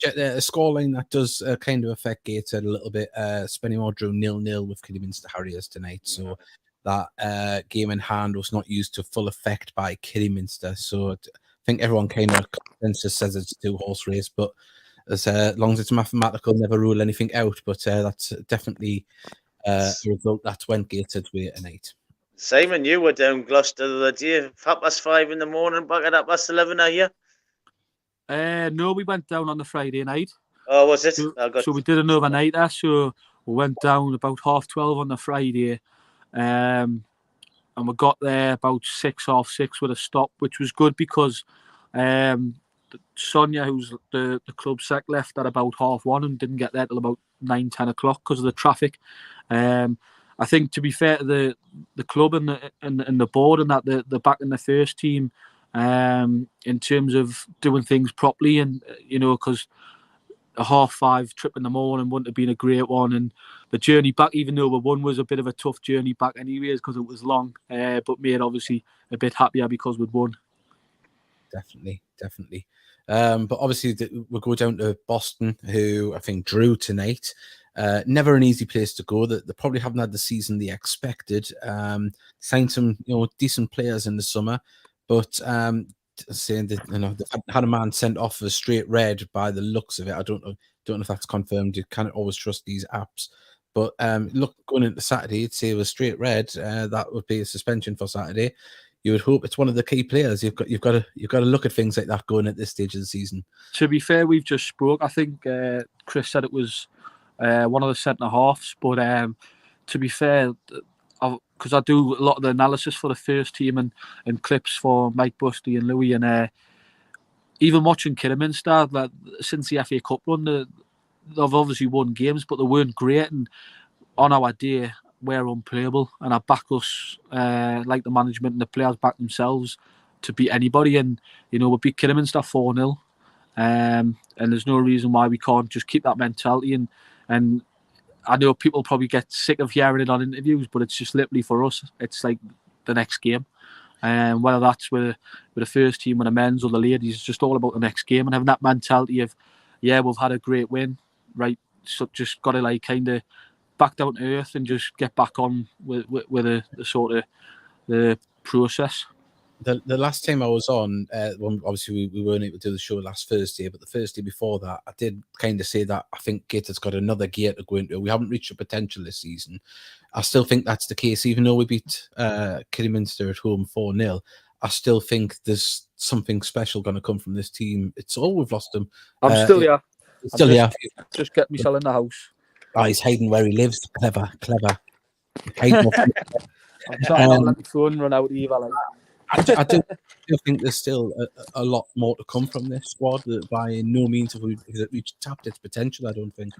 A scoreline that does kind of affect Gateshead a little bit. Spennymoor drew 0-0 with Kidderminster Harriers tonight, so that game in hand was not used to full effect by Kidderminster. So I think everyone kind of consensus says it's a 2-horse race, but as long as it's mathematical, never rule anything out. But that's definitely a result that went Gateshead's way tonight. Simon, you were down Gloucester the other day, 5:30 in the morning, back at 11:30, are you? No, we went down on the Friday night. Oh, was it? So we did an overnighter. So we went down about 12:30 on the Friday, and we got there about 6:30 with a stop, which was good because Sonia, who's the club sec, left at about 1:30 and didn't get there till about 9-10 o'clock because of the traffic. I think, to be fair to the club and the board, and that they're back in the first team in terms of doing things properly, and because a 5:30 trip in the morning wouldn't have been a great one, and the journey back, even though we won, was a bit of a tough journey back anyways because it was long, but made obviously a bit happier because we'd won. Definitely. But obviously we'll go down to Boston, who I think drew tonight. Never an easy place to go. They probably haven't had the season they expected. Signed some decent players in the summer, but saying that they've had a man sent off for straight red by the looks of it. I don't know if that's confirmed. You can't always trust these apps. But look, going into Saturday, it'd say it was straight red. That would be a suspension for Saturday. You would hope it's one of the key players. You've got to look at things like that going at this stage of the season. To be fair, we've just spoke. I think Chris said it was one of the centre halves, but to be fair, because I do a lot of the analysis for the first team and clips for Mike Busty and Louis, and even watching Kidderminster, like, since the FA Cup run, they've obviously won games, but they weren't great. And on our day, we're unplayable, and I back us, like the management and the players back themselves, to beat anybody. And we beat Kidderminster 4-0, and there's no reason why we can't just keep that mentality. And I know people probably get sick of hearing it on interviews, but it's just literally, for us, it's like the next game. And whether that's with the first team, with the men's or the ladies, it's just all about the next game, and having that mentality of, we've had a great win, right? So just got to kind of back down to earth and just get back on with the sort of the process. The last time I was on, obviously we weren't able to do the show last Thursday, but the Thursday before that, I did kind of say that I think Gateshead's got another gear to go into. We haven't reached the potential this season. I still think that's the case, even though we beat Kidderminster at home 4-0. I still think there's something special going to come from this team. It's all we've lost them. I'm still here. Still here. Just get myself in the house. Oh, he's hiding where he lives. Clever. I'm trying not to let my phone run out either. I do think there's still a lot more to come from this squad. That by no means have we tapped its potential, I don't think.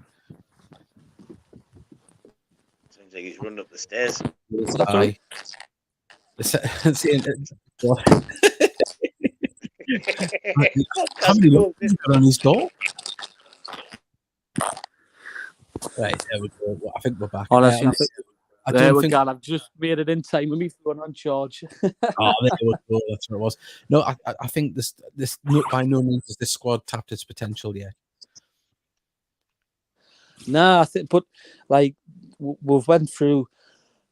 Seems like he's running up the stairs. Aye. How many locks got on his door? Right, there we go. I think we're back. Honestly, I've just made it in time with me phone on charge. There we go. That's what it was. No, I think this by no means has this squad tapped its potential yet. Nah, I think, but we've went through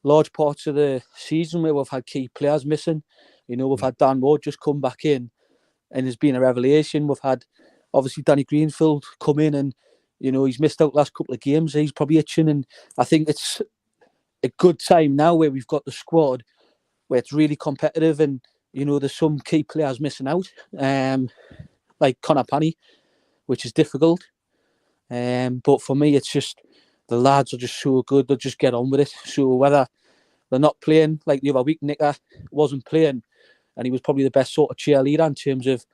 large parts of the season where we've had key players missing. We've had Dan Ward just come back in, and it's been a revelation. We've had obviously Danny Greenfield come in, and he's missed out the last couple of games. He's probably itching, and I think it's a good time now where we've got the squad where it's really competitive, and there's some key players missing out, like Connor Panny, which is difficult. But for me, it's just the lads are just so good; they'll just get on with it. So whether they're not playing, like the other week, Nicker wasn't playing, and he was probably the best sort of cheerleader in terms of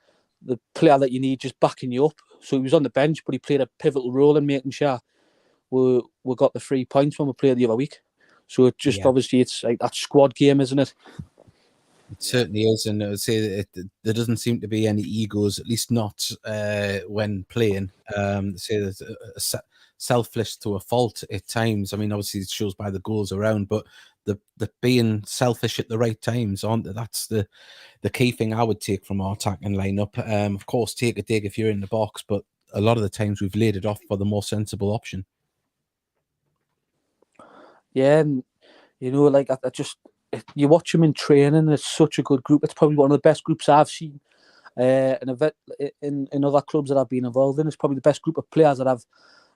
the player that you need just backing you up. So he was on the bench, but he played a pivotal role in making sure we got the 3 points when we played the other week. So it just obviously it's like that squad game, isn't it? It certainly is, and I would say that there doesn't seem to be any egos, at least not when playing. Say there's selfish to a fault at times. I mean, obviously it shows by the goals around, but the being selfish at the right times, aren't they? That's the key thing I would take from our attacking lineup. Of course, take a dig if you're in the box, but a lot of the times we've laid it off for the more sensible option. Yeah, and I just, you watch them in training, it's such a good group. It's probably one of the best groups I've seen in other clubs that I've been involved in. It's probably the best group of players that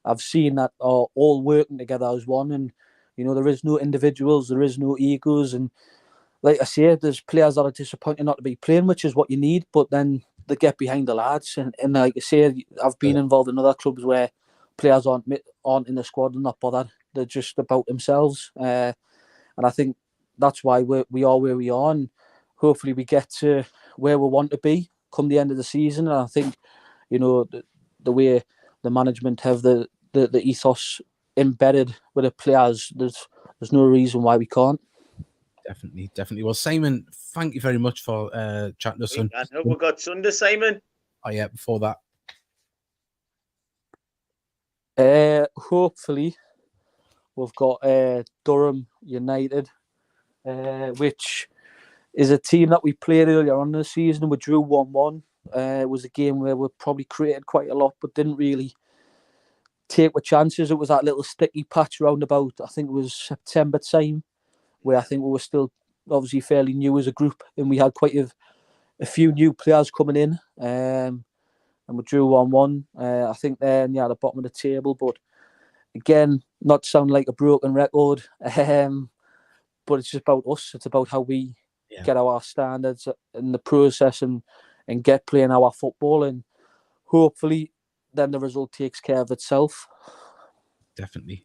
I've seen that are all working together as one. And there is no individuals, there is no egos, and like I say, there's players that are disappointed not to be playing, which is what you need. But then get behind the lads, and like I say, I've been involved in other clubs where players aren't in the squad and not bothered. They're just about themselves, and I think that's why we are where we are, and hopefully we get to where we want to be come the end of the season. And I think, you know, the way the management have the ethos embedded with the players, there's no reason why we can't. Definitely. Well, Simon, thank you very much for chatting to us. I know we got Sunday, Simon. Oh yeah, before that. Hopefully, we've got Durham United, which is a team that we played earlier on in the season. We drew 1-1. It was a game where we probably created quite a lot, but didn't really take the chances. It was that little sticky patch round about, I think it was September time, where I think we were still obviously fairly new as a group, and we had quite a few new players coming in. And we drew 1-1. I think they're at the bottom of the table, but again, not to sound like a broken record, but it's just about us. It's about how we get our standards in the process and get playing our football, and hopefully then the result takes care of itself. Definitely.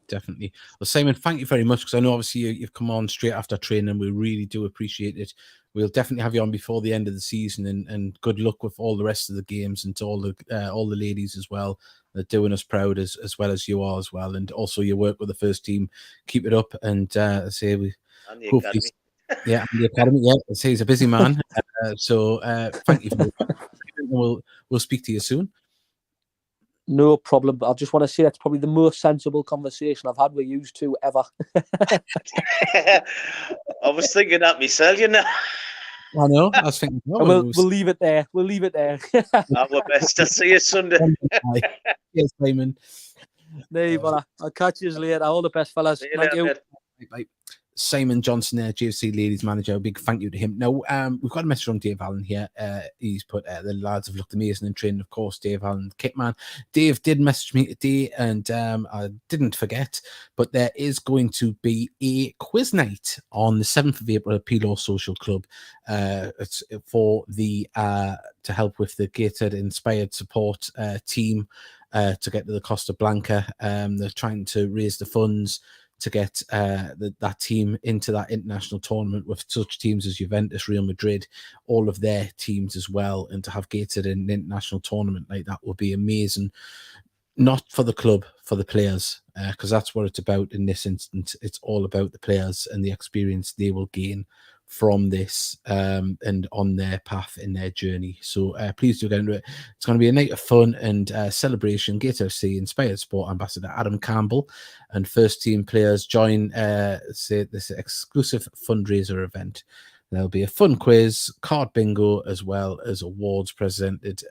Well, Simon, thank you very much, because I know obviously you've come on straight after training. We really do appreciate it. We'll definitely have you on before the end of the season, and good luck with all the rest of the games, and to all the ladies as well. They're doing us proud as well as you are as well, and also your work with the first team. Keep it up, and say we hopefully, and the academy. Yeah, I say he's a busy man. So thank you for that. We'll speak to you soon. No problem. But I just want to say it's probably the most sensible conversation I've had with you two ever. I was thinking that myself, you know. I know. I was thinking. We'll leave it there. We'll leave it there. Our best. I'll see you Sunday. Yes, Simon. No, I'll catch you later. All the best, fellas. Thank you. Bye. Simon Johnson there, GFC Ladies Manager. A big thank you to him. Now, we've got a message from Dave Allen here. He's put, the lads have looked amazing in training, of course. Dave Allen, Kitman. Dave did message me today, and I didn't forget, but there is going to be a quiz night on the 7th of April at Pelaw Social Club. It's for the to help with the Gateshead Inspired Support team to get to the Costa Blanca. They're trying to raise the funds to get that team into that international tournament with such teams as Juventus, Real Madrid, all of their teams as well, and to have Gateshead in an international tournament like that would be amazing. Not for the club, for the players, because that's what it's about in this instance. It's all about the players and the experience they will gain from this and on their path in their journey. So please do get into it. It's going to be a night of fun and celebration. Gateshead FC Inspired Sport Ambassador Adam Campbell and first team players join this exclusive fundraiser event. There'll be a fun quiz, card bingo, as well as awards presented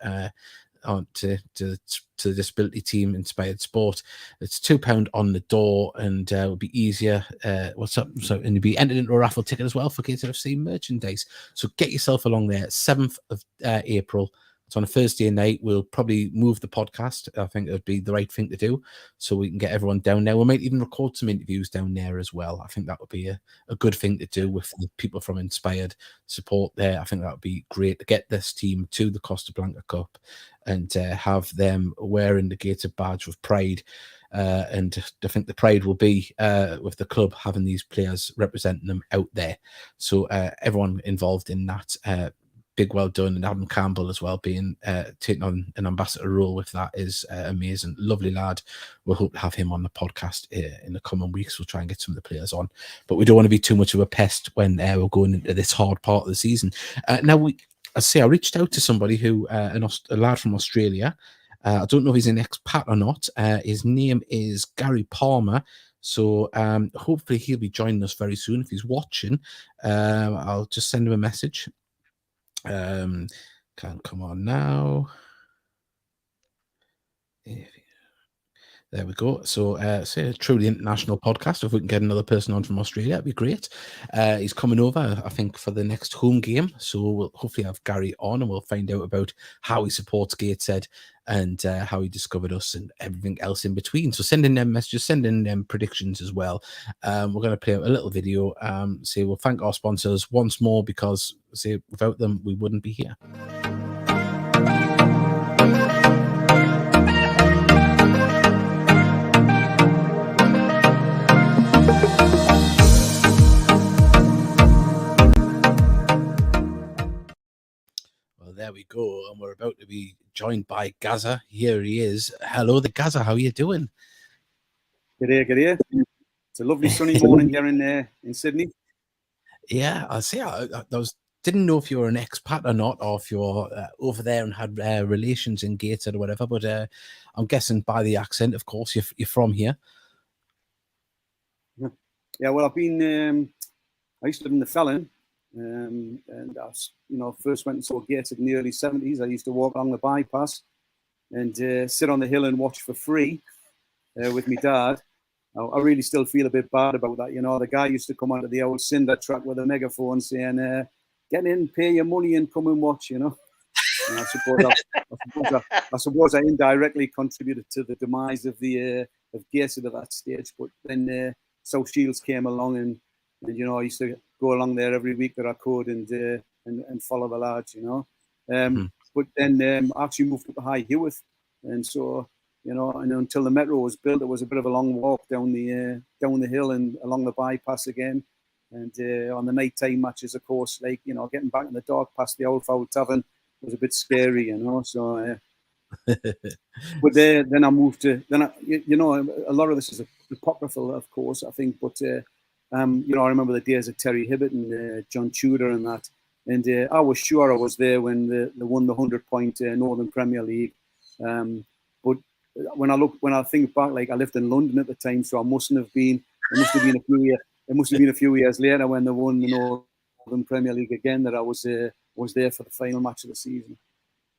to the disability team Inspired Sport. It's £2 on the door, and it'll be easier. And you'll be entered into a raffle ticket as well for Gateshead FC merchandise. So get yourself along there. 7th of April. It's on a Thursday night. We'll probably move the podcast. I think it would be the right thing to do, so we can get everyone down there. We might even record some interviews down there as well. I think that would be a good thing to do with the people from Inspired Support there. I think that would be great to get this team to the Costa Blanca Cup and have them wearing the Gateshead badge with pride. And I think the pride will be with the club having these players representing them out there. So everyone involved in that, big well done, and Adam Campbell as well being taking on an ambassador role with that is amazing. Lovely lad. We'll hope to have him on the podcast in the coming weeks. We'll try and get some of the players on, but we don't want to be too much of a pest when we're going into this hard part of the season. Now I reached out to somebody who a lad from Australia. I don't know if he's an expat or not. His name is Gary Palmer. So hopefully he'll be joining us very soon. If he's watching, I'll just send him a message. Can't come on now. There we go. So say a truly international podcast. If we can get another person on from Australia, that'd be great. He's coming over, I think, for the next home game. So we'll hopefully have Gary on, and we'll find out about how he supports Gateshead and how he discovered us and everything else in between. So send in them messages, send in them predictions as well. We're going to play out a little video. We'll thank our sponsors once more, because without them we wouldn't be here. there we go. And we're about to be joined by Gaza. Here he is. Hello, the Gaza. How are you doing? Good day. It's a lovely sunny morning here in Sydney. Yeah, I see. Didn't know if you were an expat or not, or if you're over there and had relations in Gateshead or whatever. But I'm guessing by the accent, of course, you're from here. Yeah, well, I used to live in the Felon, and I first went and saw Gateshead in the early 70s. I used to walk along the bypass and sit on the hill and watch for free with my dad. I really still feel a bit bad about that. The guy used to come onto the old cinder truck with a megaphone saying, get in, pay your money and come and watch, And I suppose I indirectly contributed to the demise of Gateshead at that stage. But then South Shields came along and I used to go along there every week that I could and follow the lads, But then I actually moved up to High Heworth, and so and until the metro was built, it was a bit of a long walk down the hill and along the bypass again. And on the nighttime matches, of course, getting back in the dark past the Old Fowl Tavern was a bit scary, So, but then I moved to a lot of this is apocryphal, of course, I think. But I remember the days of Terry Hibbert and John Tudor and that. And I was sure I was there when they won the 100-point Northern Premier League. But when I think back, I lived in London at the time, so it must have been a few years later when they won the Northern Premier League again that I was there for the final match of the season.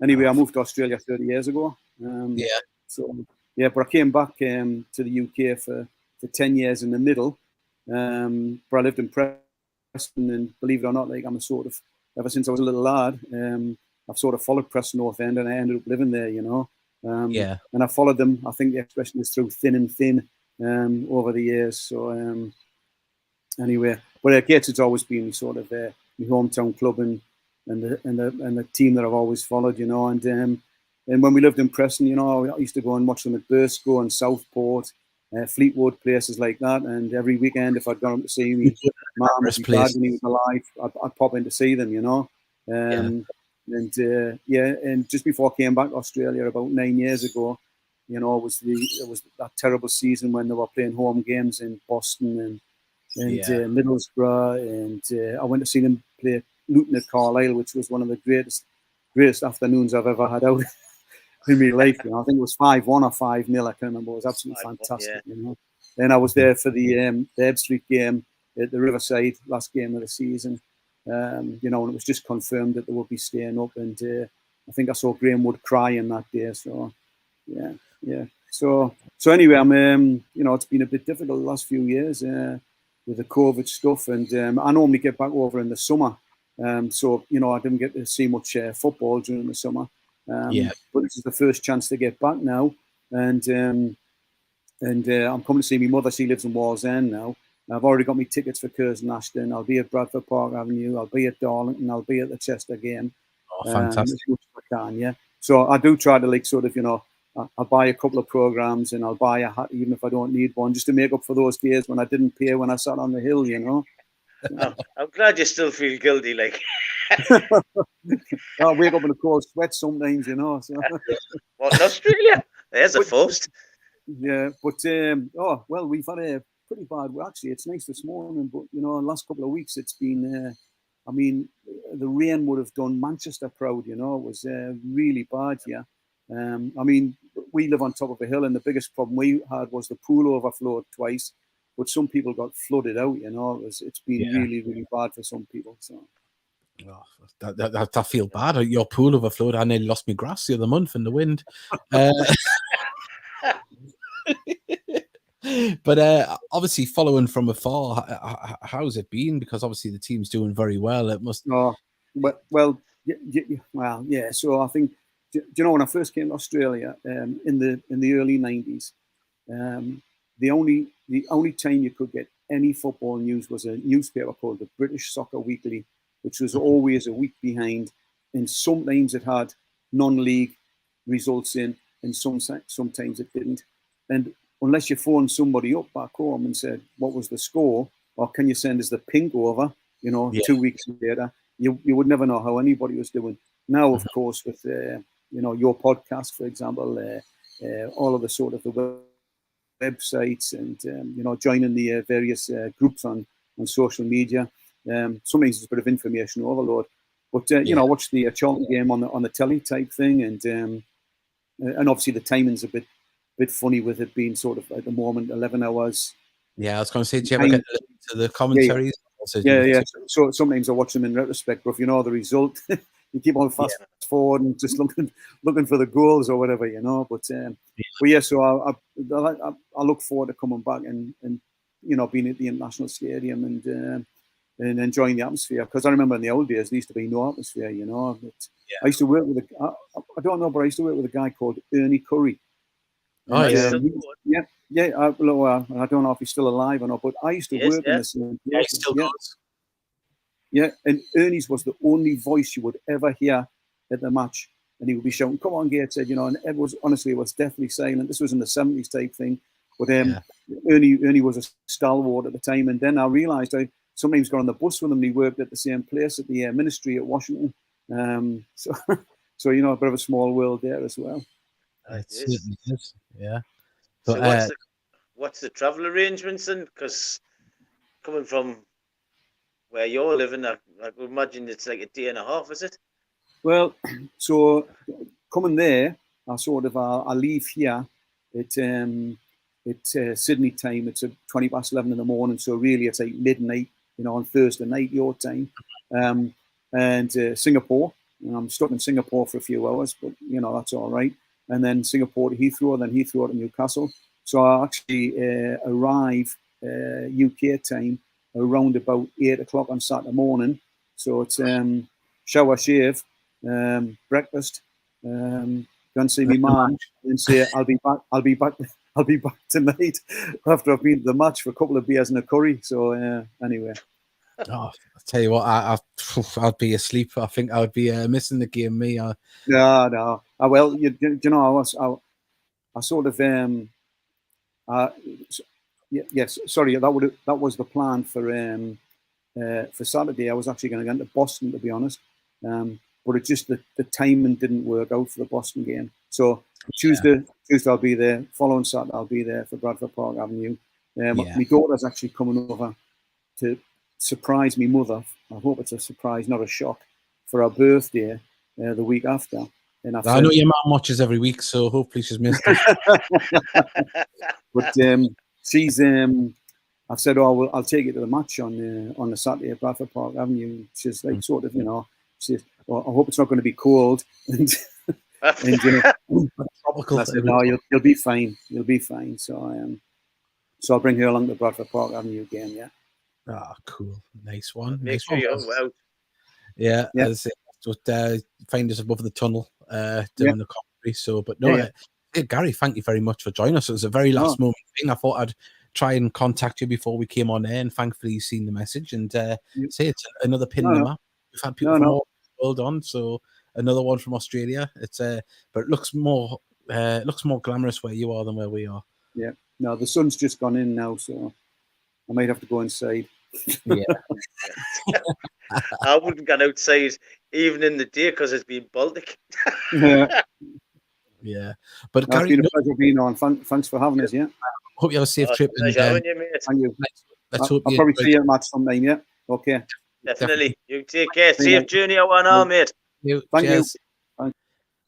Anyway, I moved to Australia 30 years ago. But I came back to the UK for 10 years in the middle. But I lived in Preston, and believe it or not, I'm a sort of, ever since I was a little lad, I've sort of followed Preston North End, and I ended up living there, And I followed them. I think the expression is through thin and thin over the years. So anyway, but Gateshead's always been sort of my hometown club and the team that I've always followed, And when we lived in Preston, I used to go and watch them at Burscough and Southport, Fleetwood, places like that. And every weekend, if I'd gone up to see me mum and dad when he was alive, I'd pop in to see them, And just before I came back to Australia about 9 years ago, it was that terrible season when they were playing home games in Boston and Middlesbrough, and I went to see them play Luton at Carlisle, which was one of the greatest afternoons I've ever had out in my life. I think it was 5-1 or 5-0. I can't remember. It was absolutely fantastic. Then I was there for the Ebb Street game at the Riverside, last game of the season. And it was just confirmed that they would be staying up, and I think I saw Graham Wood crying that day. So yeah. So anyway, I'm it's been a bit difficult the last few years with the COVID stuff, and I normally get back over in the summer. So I didn't get to see much football during the summer. But this is the first chance to get back now, and I'm coming to see my mother. She lives in Wallsend now. I've already got my tickets for Curzon Ashton. I'll be at Bradford Park Avenue. I'll be at Darlington. I'll be at the Chester game. Oh, fantastic! As much as I can, yeah. So I do try to I'll buy a couple of programs and I'll buy a hat even if I don't need one, just to make up for those days when I didn't pay when I sat on the hill, I'm glad you still feel guilty, I wake up in a cold sweat sometimes, So. What, in Australia? There's a first. Yeah, but we've had a pretty bad. Well, actually, it's nice this morning, but the last couple of weeks it's been. The rain would have done Manchester proud. It was really bad here. We live on top of a hill, and the biggest problem we had was the pool overflowed twice. But some people got flooded out. It's been really, really bad for some people. So. Oh, I feel bad. Your pool overflowed. I nearly lost my grass the other month in the wind. But obviously, following from afar, how's it been? Because obviously the team's doing very well. It must. Oh, yeah. So I think, when I first came to Australia in the early 90s, the only time you could get any football news was a newspaper called the British Soccer Weekly, which was always a week behind, and sometimes it had non-league results in, and sometimes it didn't. And unless you phoned somebody up back home and said, what was the score, or can you send us the pink over, 2 weeks later, you would never know how anybody was doing. Now, of course, with your podcast, for example, all of the sort of the websites and joining the various groups on social media. Sometimes it's a bit of information overload, but watch the Charlton game on the telly type thing, and obviously the timing's a bit funny with it being sort of at the moment 11 hours. Yeah, I was going to say, do you ever get to the commentaries? Yeah. So sometimes I watch them in retrospect, but if you know the result, you keep on fast forward and just looking for the goals or whatever, But so I look forward to coming back and being at the International Stadium and enjoying the atmosphere, because I remember in the old days there used to be no atmosphere, I used to work with I don't know, but I used to work with a guy called Ernie Curry. Oh, yeah. I don't know if he's still alive or not, but I used to work in the same place. Yeah, he still does. Yeah, and Ernie's was the only voice you would ever hear at the match, and he would be shouting, "Come on, Gateshead," and it was definitely silent. This was in the 70s type thing, but Ernie was a stalwart at the time, and then I realised I sometimes got on the bus with him. And he worked at the same place at the Ministry at Washington, so a bit of a small world there as well. It certainly is. Yeah. So what's the travel arrangements then? Because coming from where you're living, I would imagine it's like a day and a half, is it? Well, so coming there, I leave here at Sydney time. It's at 11:20 in the morning, so really it's like midnight, on Thursday night your time, and Singapore. I'm stuck in Singapore for a few hours, but that's all right. And then Singapore to Heathrow, then Heathrow to Newcastle. So I actually arrive UK time around about 8 o'clock on Saturday morning. So it's shower, shave, breakfast, go and see my mum and say I'll be back tonight after I've been to the match for a couple of beers and a curry. So anyway. Oh, I'll tell you what, I'd be asleep. I think I would be missing the game. Me, no. Well, I sort of yes. Sorry, that was the plan for Saturday. I was actually going to go into Boston, to be honest, but it just the timing didn't work out for the Boston game. So Tuesday I'll be there. Following Saturday I'll be there for Bradford Park Avenue. My daughter's actually coming over to surprise me mother. I hope it's a surprise, not a shock, for her birthday the week after. And I know your mum watches every week, so hopefully she's missed it. But she's I've said, I'll take you to the match on the Saturday at Bradford Park Avenue. She's like sort of, she says, well, I hope it's not going to be cold. and tropical. I said, no, you'll be fine. You'll be fine. So I'll bring her along to Bradford Park Avenue again. Yeah. Ah, cool. Nice one. Make sure you're well. Yeah. As find us above the tunnel doing the commentary. So, but no, Gary, thank you very much for joining us. It was a very last moment thing. I thought I'd try and contact you before we came on air, and thankfully you've seen the message and say it's another pin in the map. We've had people from all the world on, so another one from Australia. It's but it looks more glamorous where you are than where we are. Yeah. No, the sun's just gone in now, so I might have to go inside. Yeah. I wouldn't go outside even in the day because it's been Baltic. Yeah. But Gary, it's been a pleasure being on. Thanks for having us. Yeah. Hope you have a safe trip. And, thank you. Let's hope I'll probably see you at match sometime. Yeah. Okay. Definitely. You take care. Safe journey out on our mate. Thank you.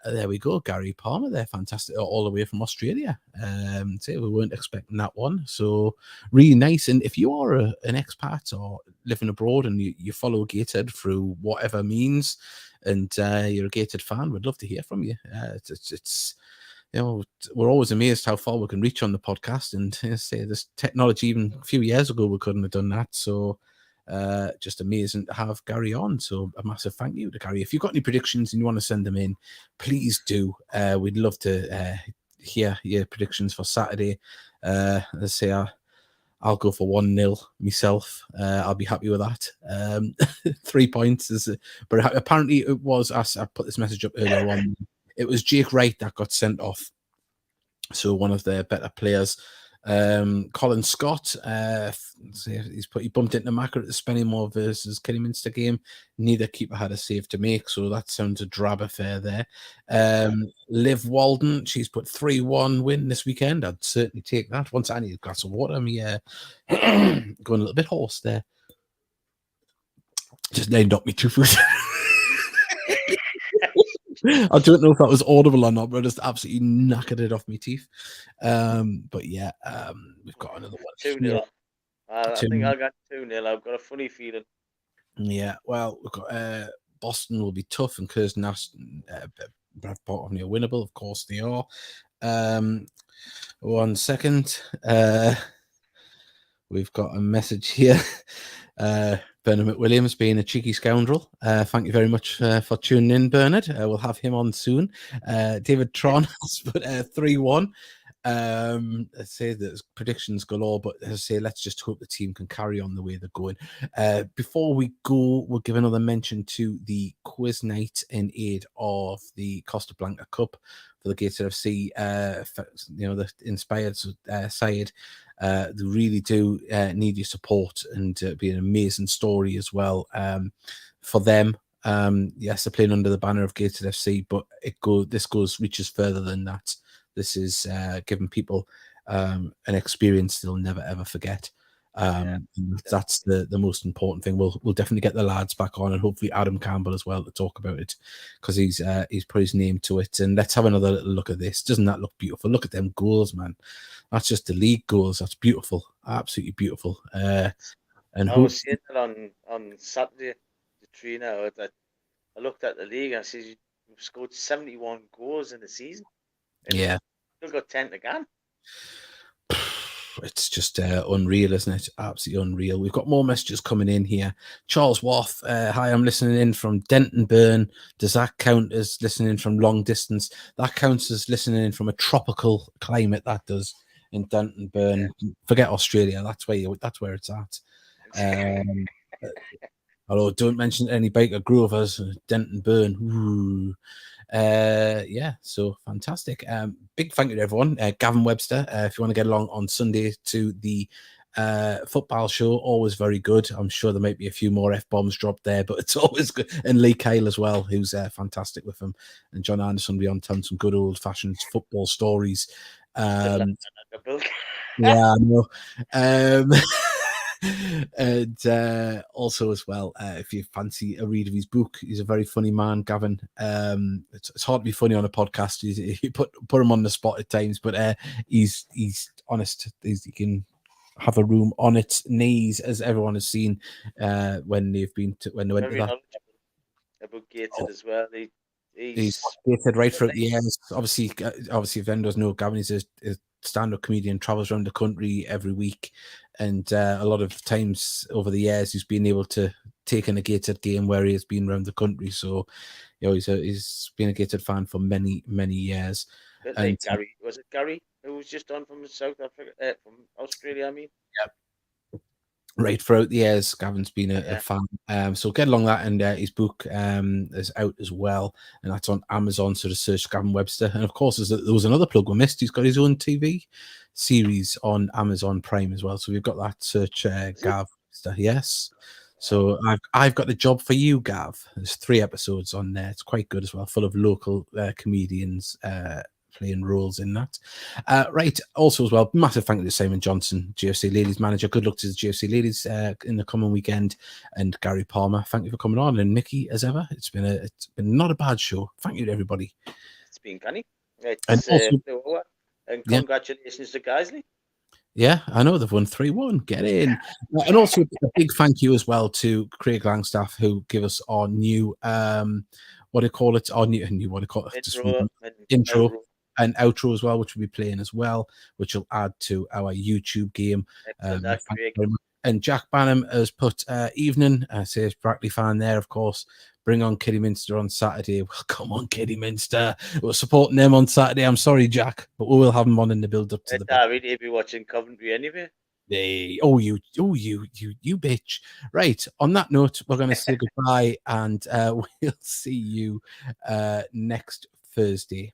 There we go, Gary Palmer there, fantastic, all the way from Australia. We weren't expecting that one, so really nice. And if you are an expat or living abroad and you follow Gateshead through whatever means, and you're a Gateshead fan, we'd love to hear from you. It's we're always amazed how far we can reach on the podcast, and say this technology even a few years ago we couldn't have done that. So just amazing to have Gary on. So a massive thank you to Gary. If you've got any predictions and you want to send them in, please do. We'd love to hear your predictions for Saturday. Let's say I'll go for 1-0 myself. I'll be happy with that. 3 points but apparently it was us. I put this message up earlier on. It was Jake Wright that got sent off. So one of their better players Colin Scott, he bumped into Macker at the Spennymoor versus Kidderminster game. Neither keeper had a save to make, so that sounds a drab affair there. Liv Walden, she's put 3-1 win this weekend. I'd certainly take that. Once I need a glass of water, I'm going a little bit hoarse there. Just named up me 2 foot. I don't know if that was audible or not, but I just absolutely knackered it off my teeth. But yeah, we've got another one. 2-0. I think I got 2-0. I've got a funny feeling. Yeah, well, we've got Boston will be tough, and Curzon Aston, Bradport are winnable. Of course they are. 1 second. We've got a message here. Bernard McWilliams being a cheeky scoundrel. Thank you very much for tuning in, Bernard. We'll have him on soon. David Tron has put 3-1. Let's say there's predictions galore, but as I say, let's just hope the team can carry on the way they're going. Before we go, we'll give another mention to the quiz night in aid of the Costa Blanca Cup for the Gateshead FC. The inspired side. They really do need your support, and be an amazing story as well for them. Yes, they're playing under the banner of Gateshead FC, but this reaches further than that. This is giving people an experience they'll never ever forget. That's the most important thing. We'll definitely get the lads back on, and hopefully Adam Campbell as well to talk about it, because he's put his name to it. And let's have another little look at this. Doesn't that look beautiful? Look at them goals, man. That's just the league goals. That's beautiful, absolutely beautiful. And I was seeing that on Saturday, the Trina, that I looked at the league and I said, you've scored 71 goals in the season. Yeah, still got 10 to go. It's just unreal, isn't it? Absolutely unreal. We've got more messages coming in here. Charles Wath, hi, I'm listening in from Denton Burn. Does that count as listening from long distance? That counts as listening in from a tropical climate, that does, in Denton Burn. Yeah. Forget Australia, that's where it's at. Although don't mention any Baker Grovers, Denton Burn. Ooh. So fantastic. Big thank you to everyone. Gavin Webster, if you want to get along on Sunday to the football show, always very good. I'm sure there might be a few more F-bombs dropped there, but it's always good. And Lee Kyle as well, who's fantastic with them. And John Anderson will be on telling some good old-fashioned football stories. Yeah, I know. And also as well, if you fancy a read of his book, he's a very funny man, Gavin. It's hard to be funny on a podcast. You put him on the spot at times, but he's honest. He can have a room on its knees, as everyone has seen when they went to that. About Gateshead as well. He's Gateshead right throughout the years. Obviously, if anyone doesn't know, Gavin is a stand-up comedian, travels around the country every week, and a lot of times over the years he's been able to take in a Gateshead game where he has been around the country. So he's been a Gateshead fan for many years. And Gary, was it Gary who was just on from South Africa, from Australia? I mean, yeah. Right throughout the years, Gavin's been a fan. So get along that, and his book is out as well, and that's on Amazon. So to search Gavin Webster, and of course there was another plug we missed. He's got his own TV series on Amazon Prime as well. So we've got that. Search Gav Webster. Yes. So I've got a job for you, Gav. There's 3 episodes on there. It's quite good as well, full of local comedians. Playing roles in that. Right, also as well, massive thank you to Simon Johnson, GFC Ladies Manager. Good luck to the GFC Ladies in the coming weekend. And Gary Palmer, thank you for coming on. And Mickey, as ever, it's been not a bad show. Thank you to everybody. It's been canny. And congratulations to Geisley. Yeah, I know they've won 3-1. Get in. And also a big thank you as well to Craig Langstaff, who give us our new what do you call it? Our new what do you call it? Intro. And outro as well, which we'll be playing as well, which will add to our YouTube game. And Jack Banham has put evening, says Brackley fan there, of course. Bring on Kidderminster on Saturday. Well, come on, Kidderminster. We're supporting them on Saturday. I'm sorry, Jack, but we will have them on in the build-up to the. Really be watching Coventry anyway. You bitch. Right. On that note, we're going to say goodbye, and we'll see you next Thursday.